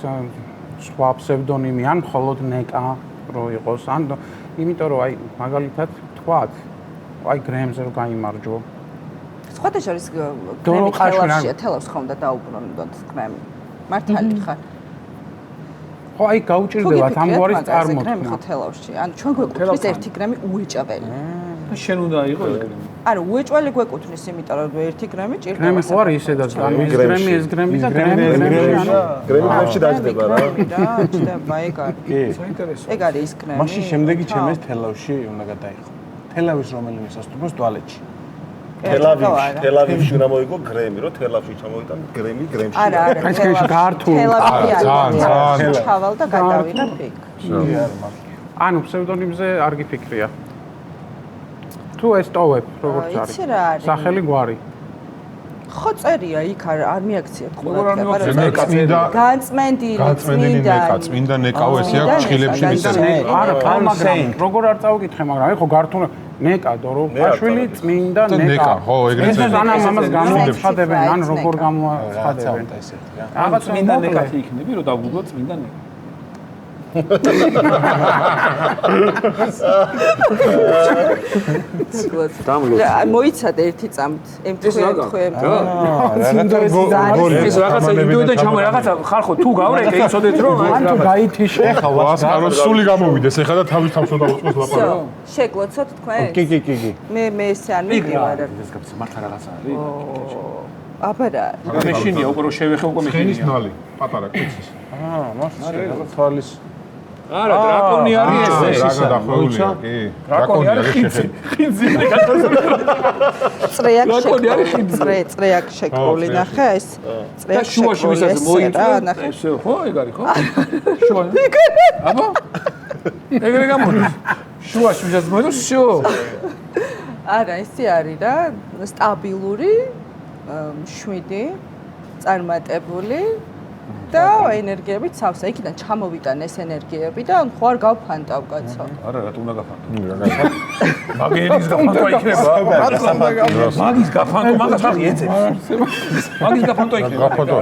სხვა ფსევდონიმი ან მხოლოდ ნეკა რო იყოს ან იმიტომ რომ აი მაგალითად თქვათ აი გრემზე რო გაიმარჯვო სხვათა შორის გრემი ხელავშია თელავს ხომ და დაუბრუნდოთ გრემი მართალი ხარ ხო აი გაუჭირდებათ ამგვარი წარმოქმნა გრემი ხო თელავში ან ჩვენ გვეკვირს ერთი გრემი უეჭაველი შენ უნდა იყო ეს გრემი ანუ უეჭველი გვეკუთვნის, იმიტომ რომ 1 გრამი ჭირდება. გრემი ხო არის ისედაც, ანუ ეს გრემი და გრემი გრემებში დაждდება რა. ჭდება, ეგ არის. საინტერესო. ეგ არის ის გრემი. მაშინ შემდეგი ჩემს თელავში უნდა გადაიხო. თელავის რომელიმე სასტუმროს ტუალეტში. თელავივში უნდა მოიგო გრემი, რომ თელავში ჩამოვიტან გრემი გრემში. არა, ეს ქართული. ძალიან. ჩავალ და გადავიდა ფიქ. ანუ ფსევდონიმზე არ გიფიქრია. თუ ეს ტოვებ, როგორც არის. იცი რა არის? სახელი გვარი. ხო წერია იქ არ მიაქციებ როგორ არ ყურადღება. მიაქციებ? განწმენდილი ნეკა, წმინდა ნეკაო ესე აქვს ჭხილებში მისცემი. არა, მაგრამ როგორ არ წავიკითხე, მაგრამ ეხო გართული ნეკადო რო ფაშვილი წმინდა ნეკა. ხო, ეგრეც ეს ანამ ამას გამოაცხადებენ, ან როგორ გამოაცხადებენ. რაღაც წმინდა ნეკათი იქნები, რომ დავგუგლო წმინდა ნეკა. მოიცადე ერთი წამით ემთხე ეს რაღაცა ვიდეოდან ჩამო რაღაცა ხალხო თუ გავრეკე იცოდეთ რომ ან თუ გაითიშე ხა ვასკარო სული გამოვიდეს ეხლა და თავის თავს უნდა უწყოს ლაპარაკი. შეგვოცოთ თქვენ? კი. მე ესე არ მიგივარ. ეს გაბს მართა რაღაცა არის. აბა რა. მეშინია უკვე რომ შევეხე უკვე ხენის მეშინია. ნალი, პატარა კუცის. მაშინ რაღაც თვალის არა, დრაკონი არის ეს. რა გადახვეულია, კი. დრაკონი არის ხინძი. ხინძი დრაკონი არის ხინძი. წრეაკ შეკრული ნახე ეს და შუაში ვისაც მოიწვია. ესე ხო, ეგ არის ხო? შუა. აბა? ეგრე გამოდის. შუაში ვისაც მოიწვია, შო. არა, ესე არის რა, სტაბილური 7 წარმატებული და ენერგიებით სავსე. იქიდან ჩამოვიტან ეს ენერგიები და ხო არ გავფანტავ კაცო. არა, რატომ უნდა გაფანტო? მაგის გაფანტო იქნება. მაგის გაფანტო, მაგას ხალხი ეცებს. მაგის გაფანტო იქნება. გაფანტო.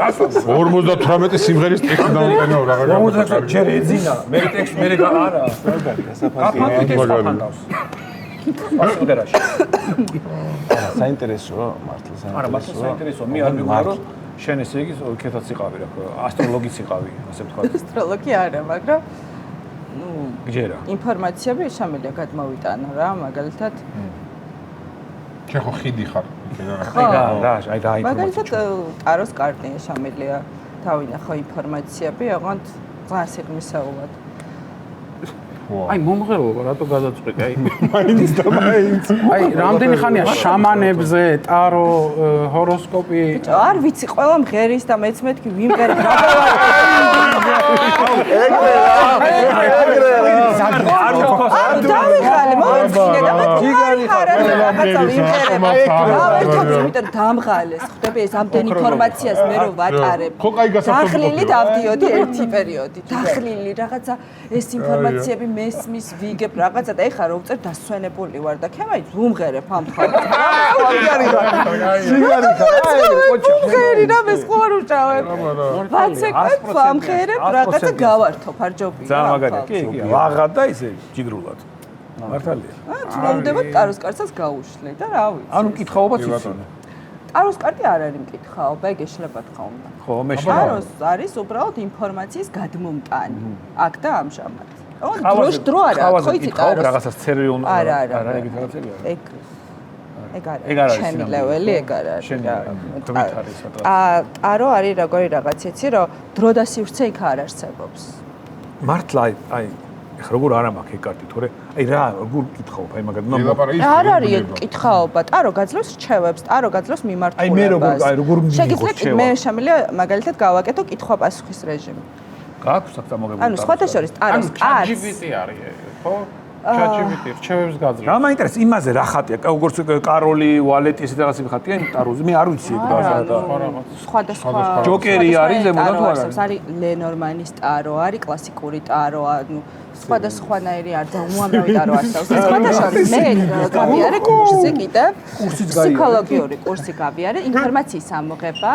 58 სიმღერის ტექსტი დავიყენო რაღაც. 58 ჯერ ეძინა, მე ტექსტ მე არა. გაფანტო ტექსტ გაფანტავს. ასოდერაში. საინტერესოა, მართლა საინტერესოა. არა, მართლა საინტერესოა. მე არ მიგონა რომ შენ ესე იგი კეთაც იყავი რა, ასტროლოგიც იყავი, ასე ვთქვა. ასტროლოგი არა, მაგრამ გჯერა. ინფორმაციები შემიძლია გადმოვიტანო რა, მაგალითად. შენ ხო ხიდი ხარ. აი და მაგალითად ტაროს კარტია შემიძლია დავინახო ინფორმაციები, ოღონდ ძალიან სიღრმისეულად. აი მომღერლობა რატო გადაწყვეტე აი აი რამდენი ხანია შამანებზე ტარო ჰოროსკოპი არ ვიცი ყველა მღერის და მეც მეთქი ვიმღერებ დავიხალე მომწინე და მე დამღალეს ხვდები ეს ამდენ ინფორმაციას მე რო ვატარებ დახლილი დავდიოდი ერთი პერიოდი დახლილი რაღაცა ეს ინფორმაციები მესმის ვიგებ რაღაცა და ეხლა რო ვწერ დასვენებული ვარ და ქემაი ვუმღერებ ამ ხალხს ვუმღერი რა მე სხვა არ ვჭავებ ვაცეკვებ ვამღერებ რაღაცა გავართობ არ ჯობია ძალიან მაგარია კი ვაღად და ისე ჯიგრულად მართალია თროვდება ტაროს კარტსაც გაუშლე და რა ვიცი ანუ მკითხაობაც იცი ტაროს კარტი არ არის მკითხაობა ეგ ეშლება თხოვნდა ხო მე ტაროს არის უბრალოდ ინფორმაციის გადმომტანი აქ და ამჟამად დრო არა ხო იცი ტაროს რაღაცას ცერიონი არა ეგ რაღაცები არა ეგ არის ჩემი ლეველი ეგ არის ტარო არის როგორი რაღაც იცი რომ დრო და სივრცე იქ არ არსებობს მართლა აი ეხლა როგორ არა მაქვს ეგ კარტი თორე აი რა როგორ კითხაობ აი მაგათ არ არის ეგ კითხაობა ტარო გაძლევს რჩევებს ტარო გაძლევს მიმართულებას აი მე როგორ შეგიძლია მე შემიძლია მაგალითად გავაკეთო კითხვა-პასუხის რეჟიმი გაქვს საფთამოგებული ანუ სხვადასხვა ტაროს კარს GPT არის ხო ChatGPT რჩევებს გაძლევს. რა მაინტერესებს იმაზე რა ხატია? როგორც კაროლი, ვალეტი ესეთ რაღაცები ხატია ტაროზე. მე არ ვიცი ეგ სხვადასხვა ჯოკერი არის ზემოდან თუ არა? არის ლენორმანის ტარო, არის კლასიკური ტარო, ანუ სხვადასხვანაირი არის და უამრავი ტარო არსებობს. სხვადასხვა მე გავიარე კურსზე კიდე. ფსიქოლოგიური კურსი გავიარე, ინფორმაციის ამოღება.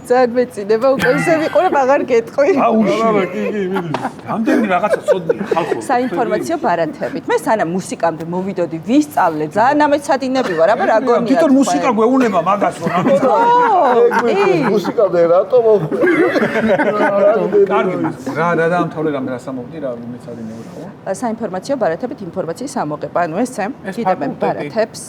ძალიან მეცინება უკვე ისე ვიყურებ აღარ გეტყვი. ამდენი რაღაცა ცოდნია ხალხო. საინფორმაციო ბარათებით. მე სანამ მუსიკამდე მოვიდოდი, ვისწავლე, ძალიან ამეცადინები ვარ, აბა რა გონია. თვითონ მუსიკა გვეუნება მაგას რომ მუსიკამდე რატო მოხვდი? კარგი. რა დაამთავრე რა სამოვდი რა მეცადინები ხო? საინფორმაციო ბარათებით ინფორმაციის ამოღება. ანუ ესე კიდებენ ბარათებს.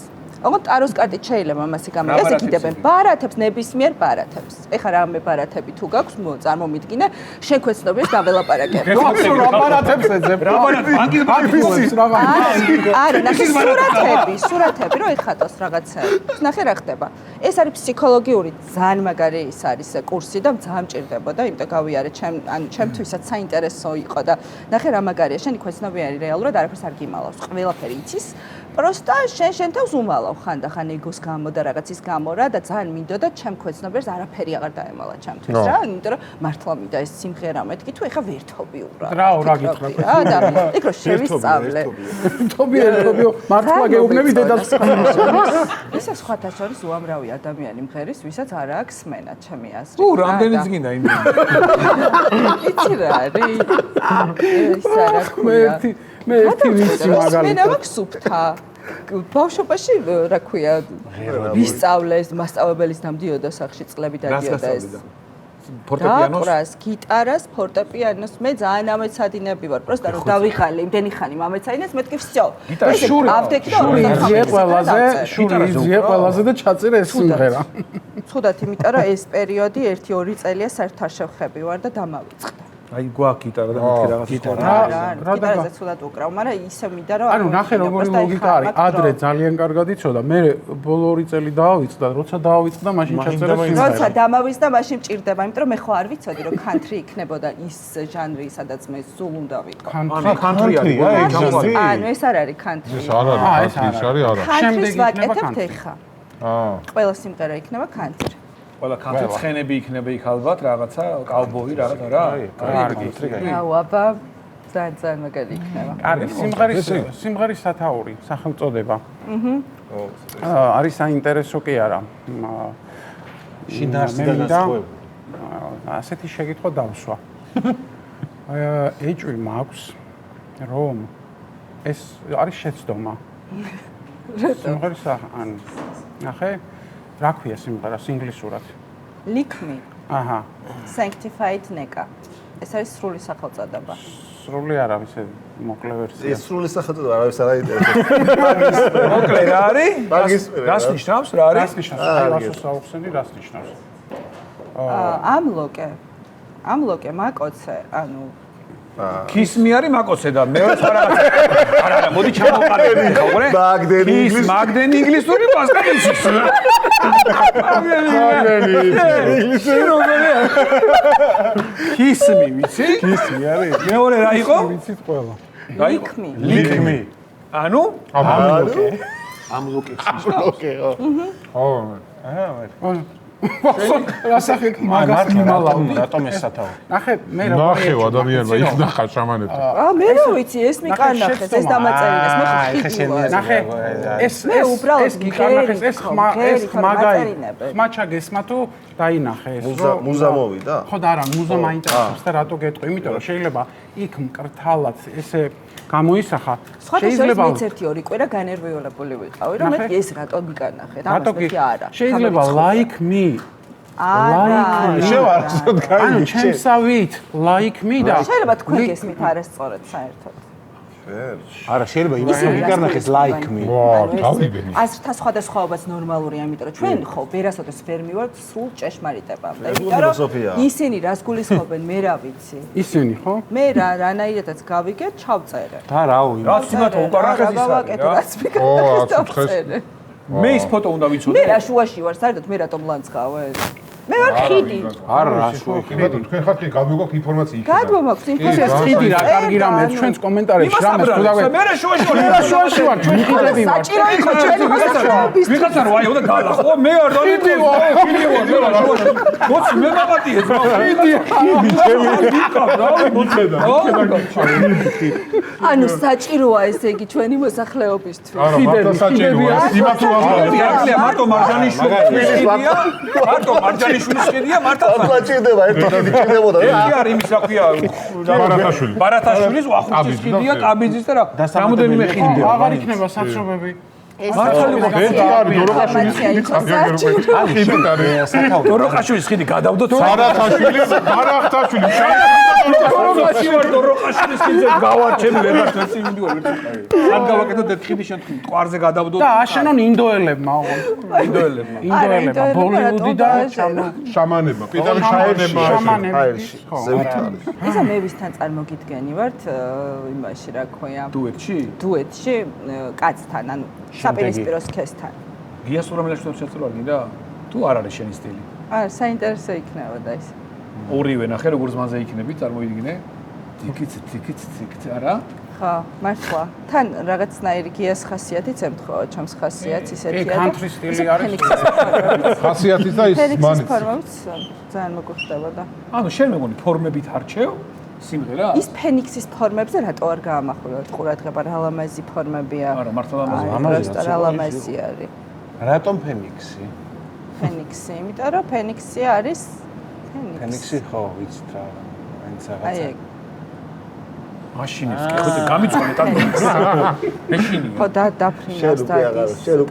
ოღონდ ტაროს კარტით შეიძლება მასე გამიგეს, ეკიდებენ ბარათებს, ნებისმიერ ბარათებს. ეხლა რამე ბარათები თუ გაქვს, წარმომიდგინე, შენ ქვეცნობიერს დაველაპარაკებ. რა ბარათებს ეძებ? რა ბარათები? ბანკის რა არა, ნახე სურათები, რომ ეხატოს რაღაცები. ნახე რა ხდება. ეს არის ფსიქოლოგიური ძალიან მაგარი ის არის კურსი და ძალიან მჭირდებოდა, იმიტომ გავიარე ჩემთვისაც საინტერესო იყო და ნახე რა მაგარია, შენი ქვეცნობიერი რეალურად არაფერს არ გიმალავს, ყველაფერი იცის. Просто შენ თავს უმალავ ხანდახან ეგოს გამო და რაღაცის გამო რა და ძალიან მინდოდა ჩემ ქვეცნობიერს არაფერი აღარ დაემალა ჩემთვის რა, იმიტომ რომ მართლა მინდა ეს სიმღერა მეთქი თუ ეხა ვერთობი ურა. რა გითხრა? და იქ რო შევისწავლე. ერთობი მართლა გეუბნები დედას. ისა სხვათა შორის უამრავი ადამიანი მღერის, ვისაც არ აქვს სმენა, ჩემი აზრით. რამდენიც გინდა იმენი. იცი რა არის? ეს არა ქვია. მე ერთი ვიცი მაგალითად. მე ნაქვს სუფთა. ბავშვობაში რა ქვია, ვისწავლეს, მასწავლებელის ნამდიოდა სახში წლები დადიოდა ეს. ფორტეპიანოს, გიტარას, ფორტეპიანოს მე ძალიან ამეცადინები ვარ. პროსტა რომ დავიხალე, იმდენი ხანი მომეცადინეს, მეთქი всё. შური იძიე ყველაზე და ჩაწირე ეს სიმღერა. ცუდად, იმიტომ რომ ეს პერიოდი 1-2 წელია საერთოდ არ შევხები ვარ და დამავიწყდა. აი გვაქვს გიტარა და მეთქი რაღაც გიტარა. გიტარაზე ცუდად უკრავ, მაგრამ ისე მინდა რომ ანუ ნახე როგორი ლოგიკა არის. ადრე ძალიან კარგად იცოდა. მე ბოლო 2 წელი დავავიწყდა, როცა დავავიწყდა, მაშინ ჩაწერა სიმღერა. როცა დამავიწყდა, მაშინ მჭირდება, იმიტომ რომ მე ხო არ ვიცოდი რომ country იქნებოდა ის ჟანრი, სადაც მე სულ უნდა ვიყო. country არის. ანუ ეს არ არის country. ეს არ არის, ის არის არა. country-ს ვაკეთებთ ეხა. ყველა სიმღერა იქნება country. ყველა country ცხენები იქნება იქ ალბათ, რაღაცა კაუბოი რაღაცა რა. კარგი. აუ, აბა ძალიან მაგარი იქნება. კარგი, სიმღერის სათაური, სახელწოდება. არის საინტერესო კი არა. შინაარსი და განსხვავება. ასეთი შეკითხვა დავსვა. ეჭვი მაქვს, რომ ეს არის შეცდომა. სიმღერის ან ნახე, რა ქვია სიმღერას ინგლისურად? Lick me. აჰა. Sanctified Neka. ეს არის სრული სახელწოდება. სრული არავის მოკლე ვერსია. ეს სრული სახელწოდება არავის არ აინტერესებს. მოკლე რა არის? მაგის რას ნიშნავს? რა არის? რას ნიშნავს? ლასო საუხსენი რას ნიშნავს? ამლოკე მაკოცე, ანუ ქისმი არის მაკოცე და მეორე რაღაცა. არა, მოდი ჩამოვყალიბე ხო, ყურე? მაგდენი ინგლისური პასკალის. მაგდენი ინგლისური როგორია? ქისმი, ვიცი? ქისმი არის. მეორე რა იყო? ვიცით ყველა. ლიკმი. ანუ? ამლოკე. რასახე მაგას მიმალავდი რატომ ეს სათაური? ნახე მე რა ნახევ ადამიანმა იქ ნახა შამანებთან. მე რა ვიცი, ეს მიკანახეს, ეს დამაწერინეს, მე ხიდი. ნახე ეს მე უბრალოდ ეს გიკანახეს, ეს ხმა ჩაგესმა თუ დაინახე ეს მუზა მოვიდა? ხო და არა, მუზა მაინტერესებს და რატო გეტყვი? იმიტომ რომ შეიძლება იქ მკრთალად ესე გამოისახა. შეიძლება მეც 1-2 კვირა განერვიულებული ვიყავი, რომ მე ეს რატო გიკანახე? ამას მე არა. შეიძლება like me არა. შევარცოთ ანუ ჩემსავით like me და შეიძლება თქვენ გესმით არასწორად საერთოდ. არა, შეიძლება იმას რომ გიკარნახეს like me. თავიდან. აზრთა სხვადასხვაობაც ნორმალურია, იმიტომ რომ ჩვენ ხო ვერასოდეს ვერ მივართ სულ ჭეშმარიტებამდე. იმიტომ რომ ისინი რას გულისხმობენ, მე რა ვიცი. ისინი ხო? მე რანაირადაც გავიგე, ჩავწერე. და რაო რაც იმათ უკარახეს ის არის. მე ის ფოტო უნდა ვიცოდე. მე რა შუაში ვარ, საერთოდ მე რატომ ლანცქავე? მე ვარ ხიდი. არა, შუაში. თქვენ ხართ გაგვიგოქ ინფორმაცია იქიდან. გადმომაქვს ინფორმაცია. ეს ხიდი რა კარგი რამეა ჩვენს კომენტარებში რამეს თუ დავე. მე რა შუაში ვარ. მე რა შუაში ვარ, ჩვენ ხიდები ვარ. საჭირო იყო ჩვენი მოსახლეობის. ვიღაცა რო აი უნდა გაალახო, მე არ დავიწყო. ხიდი ვარ, მე რა შუაში. მოცი მე მაღატიე ძმა. ხიდი ჩემი. ანუ საჭიროა ესე იგი ჩვენი მოსახლეობისთვის. არა, მართლა საჭიროა. იმათ ვამბობ. მარტო მარჯანიშვილი. მარტო მარჯანიშვილი. ჭანიშვილის ხიდია მართლა. ახლა ჭირდება ერთი ხიდი ჭირდებოდა რა. ერთი არის იმის რა ქვია ბარათაშვილის ვახუშტის ხიდია კაბიძის და რა. რამოდენიმე ხიდია. აღარ იქნება საწყობები. დოროყაშვილის ხიდი გადავდოთ დოროყაშვილის ხიდზე გავარჩები ვერაც ვერ წიმიდივარ სად გავაკეთოთ ერთ ხიდის შემდგომ მტკვარზე გადავდოთ და აშენონ ინდოელებმა ინდოელებმა ბოლივუდი და შამანებმა პიტერი შამანებმა ჰაერში ზევითარი ისა მე ვისთან წარმოგიდგენი ვართ იმაში რა ქვია დუეტში კაცთან ანუ საპირისპირო სქესთან. გიას ურაველაშვილს შეწროალი რა? თუ არ არის შენი სტილი? არა, საინტერესო იქნებოდა ეს. ორივე ნახე როგორ ზმანზე იქნები, წარმოვიდგინე. თიკიც არა? ხო, მართლა. თან რაღაცნაირი გიას ხასიათიც ემთხვევა, ჩემს ხასიათს ისეთია. კანტრი სტილი არის. ხასიათის და ის მანიც. ფორმებიც ძალიან მოგხვდებოდა. ანუ შენ მეგონი ფორმებით არჩევ? სიმღერა? ის ფენიქსის ფორმებზე რატო არ გაამახვილებთ ყურადღება რა ლამაზი ფორმებია? არა, მართლა ლამაზია. ლამაზი არის. რატომ ფენიქსი? ფენიქსი, იმიტომ რომ ფენიქსი არის ფენიქსი ხო, ვიცით რა. მაინც რაღაცა. აი ეგ. მაშინებს კი ხო გამიწვანეთ ამ მეშინია. ხო დაფრინავს და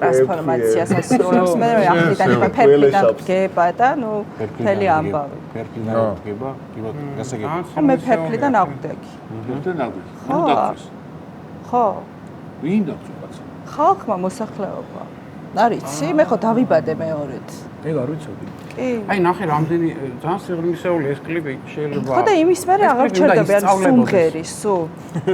ტრანსფორმაციას ასრულებს მე ახლიდან ფერფლიდან გება და ნუ მთელი ამბავი. ფერფლიდან გება, კიბოთ გასაგებია. მე ფერფლიდან აღვდექი. ფერფლიდან აღვდექი. ხო. ვინ დაგწუხაც? ხალხმა მოსახლეობა. არიცი, მე ხო დავიბადე მეორედ. ეგ არ ვიცოდი. კი. აი ნახე რამდენი ძალიან სიღრმისეული ეს კლიპი შეიძლება. ხო და იმის მერე აღარ ჩერდება ან სუმღერი, სუ.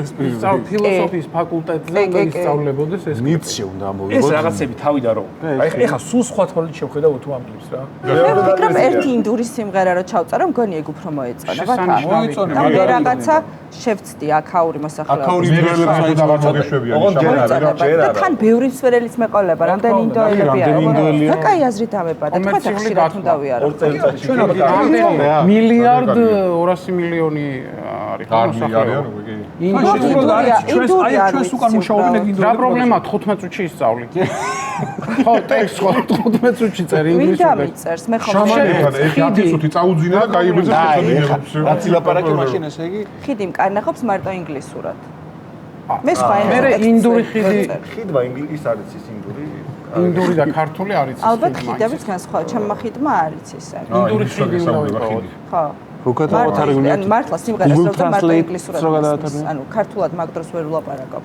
სწავლ ფილოსოფიის ფაკულტეტზე უნდა ისწავლებოდეს ეს. ნიცშე უნდა ამოვიღოთ. ეს რაღაცები თავიდან რო. აი ეხა სულ სხვა თვალით შევხედავ თუ ამ კლიპს რა. მე ვფიქრობ ერთი ინდური სიმღერა რო ჩავწერო, მგონი ეგ უფრო მოეწონა. მოეწონა. და მე რაღაცა შევწდი აქაური მოსახლეობა. აქაური ინდოელებს უნდა გამოგეშვებიან შამანები. და თან ბევრი მსვერელის მეყოლება, რამდენი ინდოელები არის. და კაი აზრით ამებადა. თქვა ხშირად უნდა ვიარო. მილიარდ 200 მილიონი არის მოსახლეობა. ჩვენს უკან მუშაობენ ეგ ინდოელები. რა პრობლემაა 15 წუთში ისწავლი. ხო, ტექსტს ხო 15 წუთში წერი ინგლისურად. ვინ დამიწერს? მე ხომ შამანებთან ერთი 10 წუთი წაუძინა და გაიბეძა შეხედინებს. რაც ილაპარაკი მაშინ ესე იგი? ხიდი მკარნახობს მარტო ინგლისურად. მე სხვა მე ინდური ხიდი ხიდმა ის არის ის ინდური ინდური და ქართული არის. ალბათ ხიდებიც განსხვავდება. ჩემმა ხიდმა არის ისე. ინდური ხიდი უნდა ვიყო. ხო. რუკატავთ არ გინდათ? მართლა სიმღერას რო მარტო ინგლისურად. ანუ ქართულად მაგ დროს ვერ ვლაპარაკობ.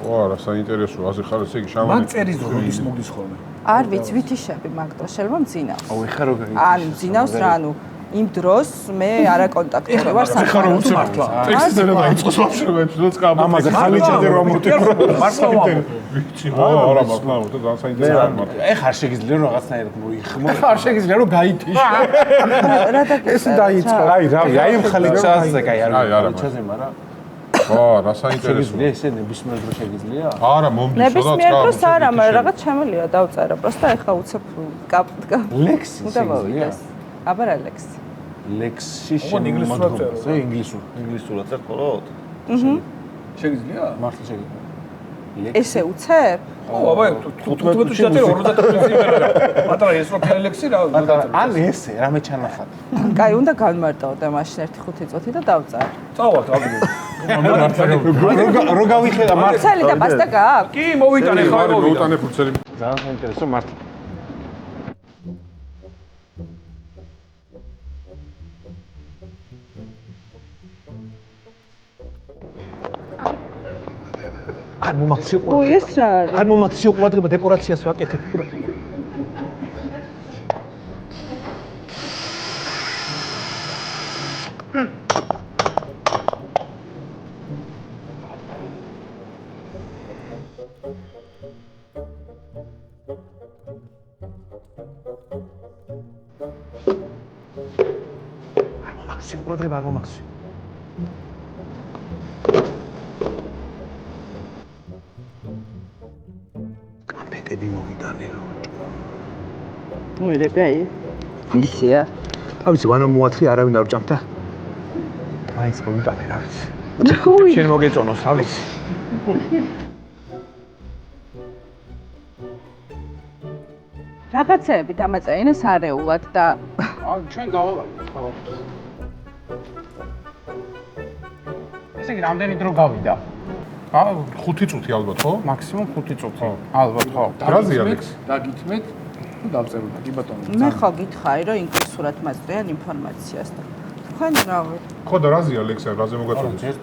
არა, საინტერესო, ასე ხარ ესე იგი შამანი. მაგ წერის როდის მოგდის ხოლმე? არ ვიცი, ვითიშები მაგ დროს შეიძლება მძინავს. აუ ეხა როგორ ანუ მძინავს რა, ანუ იმ დროს მე არა კონტაქტები ვარ საქართველოს მართლა. ტექსტზე რა დაიწყოს ვაფშრობებს, როც კაბო. ამაზე ხალიჩაზე რომ მოტიკრო. მართლა ვიცი, არა, მართლა, ძალიან საინტერესოა მართლა. ეხა არ შეგიძლია რომ რაღაცნაირად მოიხმო. ეხა არ შეგიძლია რომ გაითიშო. რა დაგიწყე? ეს დაიწყო. აი რავი, აი ამ ხალიჩაზე კაი არ აი, არა, ხალიჩაზე, მაგრამ ხო, რა საინტერესოა. შეგიძლია ესე ნებისმიერ დროს შეგიძლია? არა, მომდის, ნებისმიერ დროს არა, მაგრამ რაღაც შემიძლია დავწერო. პროსტა ეხა უცებ ლექსი უნდა მოვიდეს. აბა რა ლექსი? ლექსი ინგლისურად წერო. ზე ინგლისურად წერს ხოლოდ. შეგიძლია? მართლა შეგიძლია. ესე უცებ? ო, აბა 15 წუთი დაწერე 50 წუთი სიმღერა. მათლა ეს რო ფელექსი რა. ან ესე რამე ჩანახატ. კაი, უნდა განმარტოვდე მაშინ 1-5 წუთი და დავწერე. წავალთ აგდო. რო გავიხედა მართლა. ფურცელი და პასტა გააქვს? კი, მოვიტანე ხა მოვიტანე. მოვიტანე ფურცელი. ძალიან საინტერესო მართლა. არ მომაქციო ო, ეს რა არის? არ მომაქციო ყურადღება დეკორაციას ვაკეთებ. მომაქციო ყურადღება არ მომაქციო. კამპეტები მოვიტანე რა. მოიდე კაი. ისია. თავისი ვანო მოათხი არავინ არ ჭამდა. მაინც მოვიტანე რა ვიცი. შენ მოგეწონოს რა ვიცი. რაღაცეები დამაწერინეს არეულად და ჩვენ გავალავთ ხო? ესე იგი რამდენი დრო გავიდა? 5 წუთი ალბათ, ხო? მაქსიმუმ 5 წუთი. ალბათ ხო. რაზეა ლექს? დაგითმეთ თუ დავწეროთ კი ბატონო. მე ხო გითხარი რომ ინგლისურად მასწრიან ინფორმაციას და თქვენ რავი. ხო და რაზეა ლექს, რაზე მოგაწოდეთ?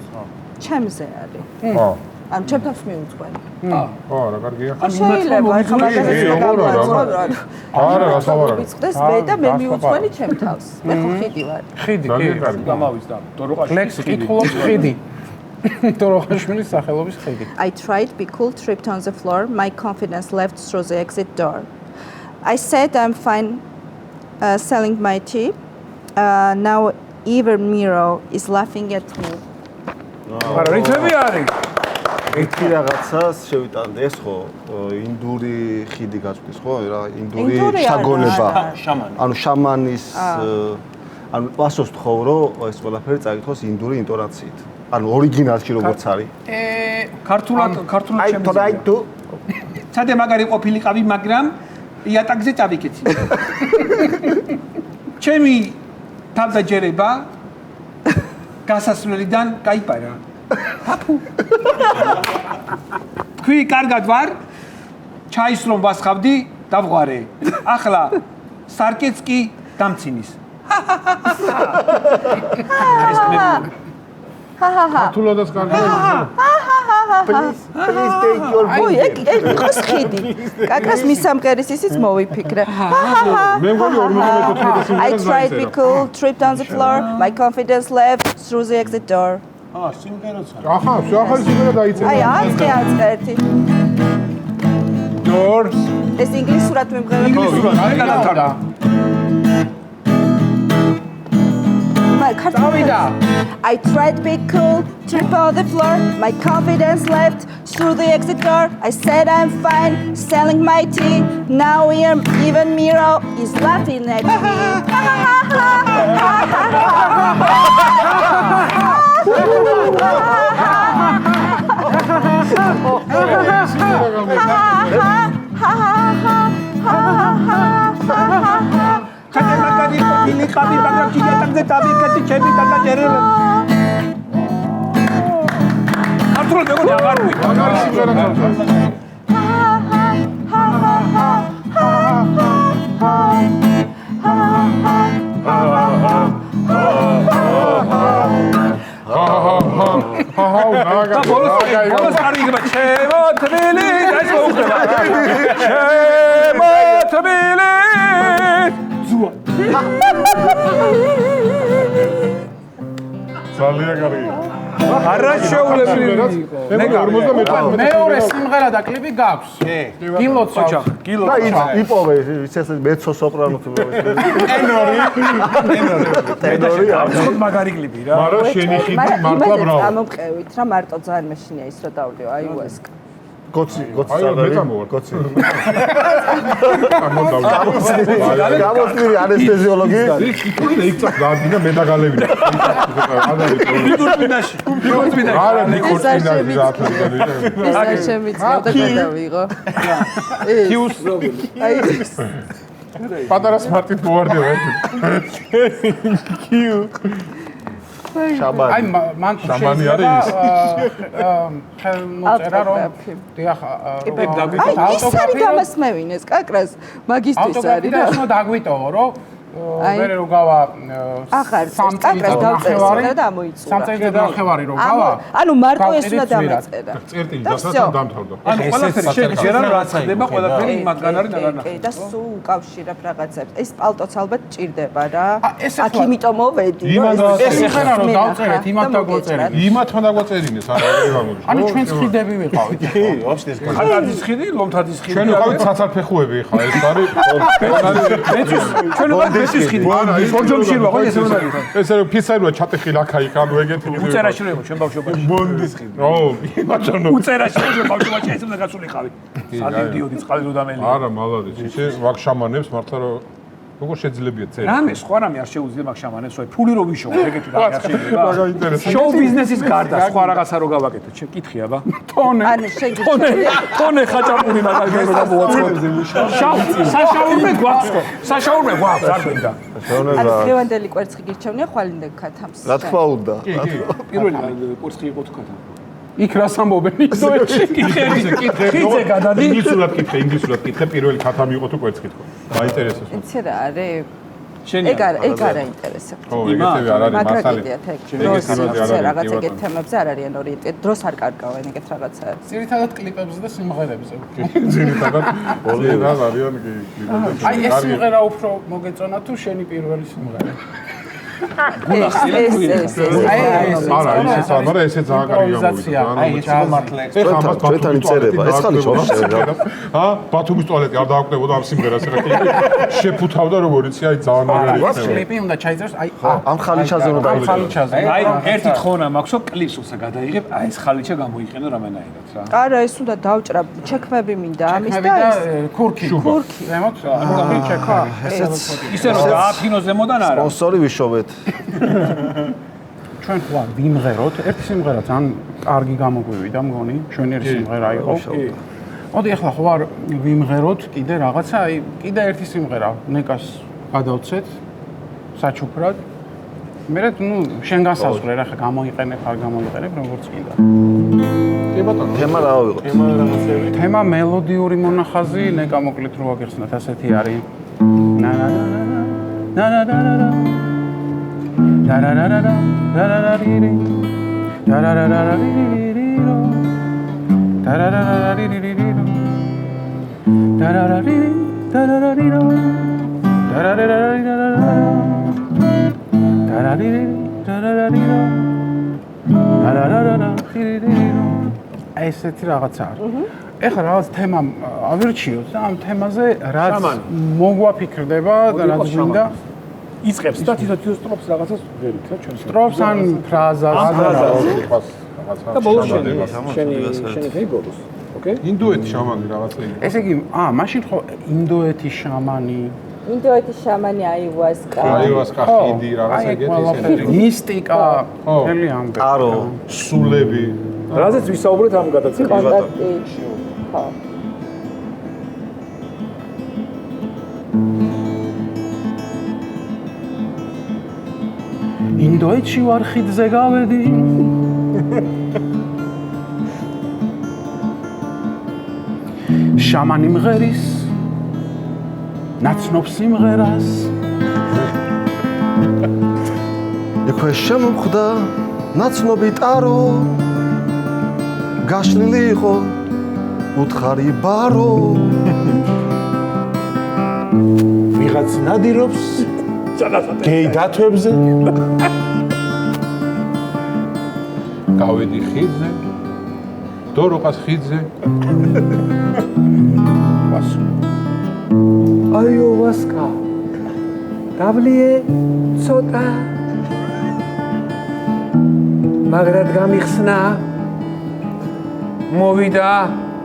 ჩემზე არის. ხო. ან ჩემთავს მიუძღვენ. ხო, რა კარგია. შეიძლება ახლა მაგაზე გავაწყო. არა, გასავარად. ვიწყდეს მე და მე მიუძღვენი ჩემთავს. მე ხო ხიდი ვარ. ხიდი კი. გამავიდა. დოროყაში. ლექსი კითხულობს ხიდი. დოროყაშვილის სახელობის ხიდი. I tried be cool, tripped on the floor. My confidence left through the exit door. I said I'm fine selling my tea. Now even Miro is laughing at me. არა, რითები არის? ერთი რაღაცას შევიტანდი, ეს ხო ინდური ხიდი გაწვდის, ხო? რა ინდური შაგონება. ანუ შამანის ანუ პასოს თხოვ, რომ ეს ყველაფერი წაიკითხოს ინდური ინტონაციით. ანუ ორიგინალში როგორც არის. ქართულად ჩემს. აი თუ ცადე მაგარი ყოფილიყავი, მაგრამ იატაკზე წავიკეცი. ჩემი თავდაჯერება გასასვლელიდან გაიპარა. აფუ. თქვი კარგად ვარ? ჩაის რომ ვასხავდი, დავღვარე. ახლა სარკეცკი დამცინის. ეს მე თულადაც კარგია. please take your ой, ეგ იყოს ხიდი. კაკას მისამყერის ისიც მოვიფიქრე. მე მგონი 54 I tried be cool, tripped on the floor. My confidence left through the exit door. სიმღერაც არის. აჰა, ახალი სიმღერა დაიწერა. აი, აწყე ერთი. Doors. ეს ინგლისურად მიმღერა. ინგლისურად არ გადათავდა. I tried to be cool, trip on the floor. My confidence left through the exit door. I said I'm fine, selling my tea. Now even Miro is laughing at me. ხანე მაგარი ყოფილიყავი, მაგრამ იატაკზე წავიკეცი, ჩემი დაგაჯერება. ქართულად მეგონი აღარ ვიყავ. მაგარი სიმღერა გაწვდის. და ბოლოს არიგება ჩემო თბილი ეს მოუხდება. ჩემო თბილი ზუა. ძალიან კარგია. არაშეულებრივი იყო. მეორე სიმღერა და კლიპი გაქვს. გილოცავ. და იპოვე ისე მეცო სოპრანო თუ ტენორი ახლა მაგარი კლიპი რა. მაგრამ შენი ხიდი მართლა ბრავო. ამომყევით რა მარტო ძალიან მეშინია ის რა დავლიო აი უესკ. გოცი გოცი გამოსტილი ანესთეზიოლოგი იქ წახ დაადგინა მე დაგალევინა ბიგურწმინდაში არა ნიკორწმინდაში რა თქმა ეს არ შემიძლია და გადავიღო ქიუს აი პატარა სმარტით მოვარდება ქიუ შაბანი აი მან შაბანი არის ხელმოწერა რომ დიახ აი ის არის დამასმევინეს კაკრას მაგისტრის არის და ეს დაგვიტოვო რომ მერე რო გავა აღარ კაკრას დავწერე და ამოიწურა სამწელიწადო ნახევარი რო გავა ანუ მარტო ეს უნდა დამეწერა წერტილი დასაცავ დამთავრდა ანუ ყველაფერი შეიძლება რაც ხდება ყველაფერი იმათგან არის დაგანახა კი და სულ უკავშირებ რაღაცებს ეს პალტოც ალბათ ჭირდება რა აქ იმიტომ მოვედი ეს ხერა რომ დავწერეთ იმათ დაგვაწერინე იმათმა დაგვაწერინეს არა გამოგიშ ანუ ჩვენც ხიდები ვიყავით კი ვაფშე ეს ხალხის ხიდი ლომთადის ხიდი ჩვენ ვიყავით ცაცარფეხუები ხა ეს არის ჩვენ ვიყავით ეს ხიდი ის ორჯომში რა ხო ეს უნდა ესე რომ ფიცარია ჩატეხი ლაკა იქ ანუ ეგეთი უწერაში რო ჩვენ ბავშვობაში ბონდის ხიდი ო იმაჩანო უწერაში რო ბავშვობაში ეს უნდა გასულიყავი სადივდიოდი წყალი რო დამელი არა მალადის ისე ვაკშამანებს მართლა რომ როგორ შეძლებია წერა? რამე სხვა რამე არ შეუძლია მაგ შამანებს, ვაი, ფული რო ვიშოვო, ეგეთი რამე არ შეიძლება. შოუ ბიზნესის გარდა სხვა რაღაცა რო გავაკეთოთ, კითხი აბა. ტონე. ანუ შეგიძლია ტონე ხაჭაპური მაგალითად რო გამოვაწყოთ. საშაურმე გვაქვს ხო? საშაურმე გვაქვს, არ გვინდა. ანუ დღევანდელი კვერცხი გირჩევნია ხვალინდა ქათამს. რა თქმა უნდა. პირველი კვერცხი იყო თუ ქათა. იქ რას ამბობენ ინდოეთში? კითხე გადადი. ინგლისურად კითხე, პირველი ქათამი იყო თუ კვერცხი თქო. მაინტერესებს. იცი რა არის? შენი ეგ არ აინტერესებს. ხო, ეგეთები არ არის მაგრამ მასალი. კიდეათ ეგ დროს რაღაც ეგეთ თემებზე არ არიან ორიენტირებული. დროს არ კარგავენ ეგეთ რაღაცაებს. ძირითადად კლიპებზე და სიმღერებზე. ძირითადად არიან კი. აი ეს სიმღერა უფრო მოგეწონა თუ შენი პირველი სიმღერა? ეს არა, ისეც არა, ესე ძალიან კარგი გამოვიდა. აი ეს მომართლე. ეხლა ამას ჩვენთან იწერება, ეს ხალი შევშევდა. ბათუმის ტუალეტი არ დააკვდებოდა ამ სიმღერას, ეხლა შეფუთავდა როგორ იცი, აი ძალიან მაგარი. კლიპი უნდა ჩაიწეროს, აი ამ ხალიჩაზე უნდა ამ ხალიჩაზე. აი ერთი თხოვნა მაქვს, რომ კლიპს უცა გადაიღებ, აი ეს ხალიჩა გამოიყენო რამენაირად რა. არა, ეს უნდა დავჭრა, ჩექმები მინდა ამის და ეს ქურქი. ზემოთ ჩექმები. ისე რომ გააფინო ზემოდან არა. სპონსორი ვიშოვეთ. ჩვენ ხო ვიმღეროთ, ერთი სიმღერა ძალიან კარგი გამოგვივიდა, მგონი, ჩვენი სიმღერა იყო. მოდი ახლა ხო არ ვიმღეროთ კიდე რაღაცა, აი კიდე ერთი სიმღერა, ნეკას გადავცეთ საჩუქრად. მე ნუ შენ გასაზღვრე რა ხა გამოიყენებ, არ გამოიყენებ, როგორც კიდე. კი ბატონო. თემა რა ავიღოთ? თემა მელოდიური მონახაზი, ნეკა მოკლედ რო ვაგეხსნათ, ასეთი არის. ნა ნა ნა ნა ნა ნა ნა ნა da da da da da da da da di da da da da da di di da da da da da di di da da da di da da da di da da da da di da da di da da da di da da da da di ესეთი რაღაცა არის. ეხლა რაღაც თემა ავირჩიოთ და ამ თემაზე რაც მოგვაფიქრდება და რაც გვინდა იწებს და თვითონ სტროფს რაღაცას ვერით რა ჩვენ სტროფს ან ფრაზას და ბოლოს შენი ფეიბოლოს ოკეი ინდოეთის შამანი რაღაცა იყო ესე იგი მაშინ ხო ინდოეთის შამანი აივასკა ხიდი რაღაცა ეგეთი მისტიკა მთელი ამბები არო სულები რაზეც ვისაუბრეთ ამ გადაცემაში კონტაქტი ხო ინდოეთში ვარ ხიდზე გავედი შამანი მღერის ნაცნობ სიმღერას ექვე შემოხვდა ნაცნობი ტარო გაშლილი იყო უთხარი ბარო ვიღაც ნადირობს გეი დათვებზე გავედი ხიდზე დოროყას ხიდზე აიოვასკა დაბლიე ცოტა მაგრად გამიხსნა მოვიდა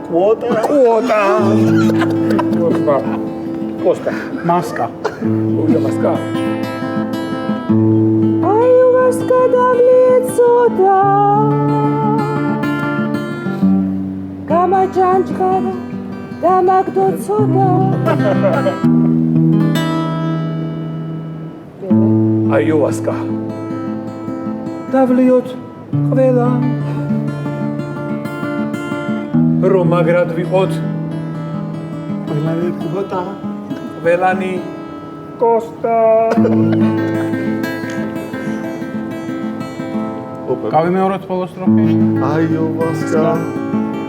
კვოტა მასკა მასკა აივასკა დაბლიე ცოტა გამაჯანჯღარა და მაგდო ცოტა აიოვასკა დაბლიოთ ყველა რომ მაგრად ვიყოთ ყველანი კვოტა ყველანი კოსტა გავიმეოროთ ბოლოს სტროფი აიოვასკა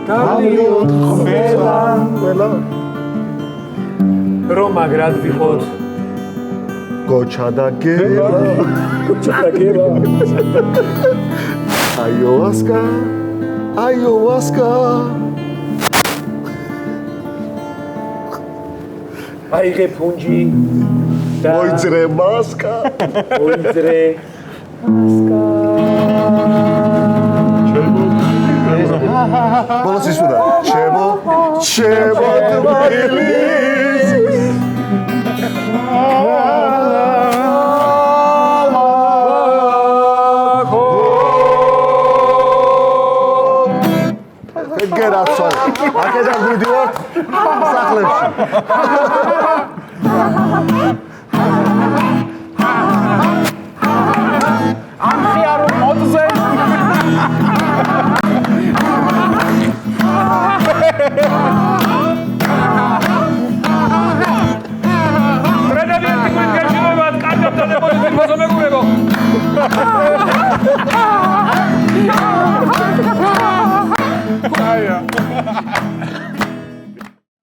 დაბლიოთ ყველა რომ მაგრად ვიყოთ გოჩა და გელა აიოვასკა აიოვასკა აიღე ფუნჯი და მოიძრე მასკა მოიძრე მასკა ბოლოს ისუდა ჩემო თბილისი სახლებში. ამხიარო მოდზე. პრედადიენტი გვინდა შეიძლება კარგად დადებოდეს მოსამეგობრებო.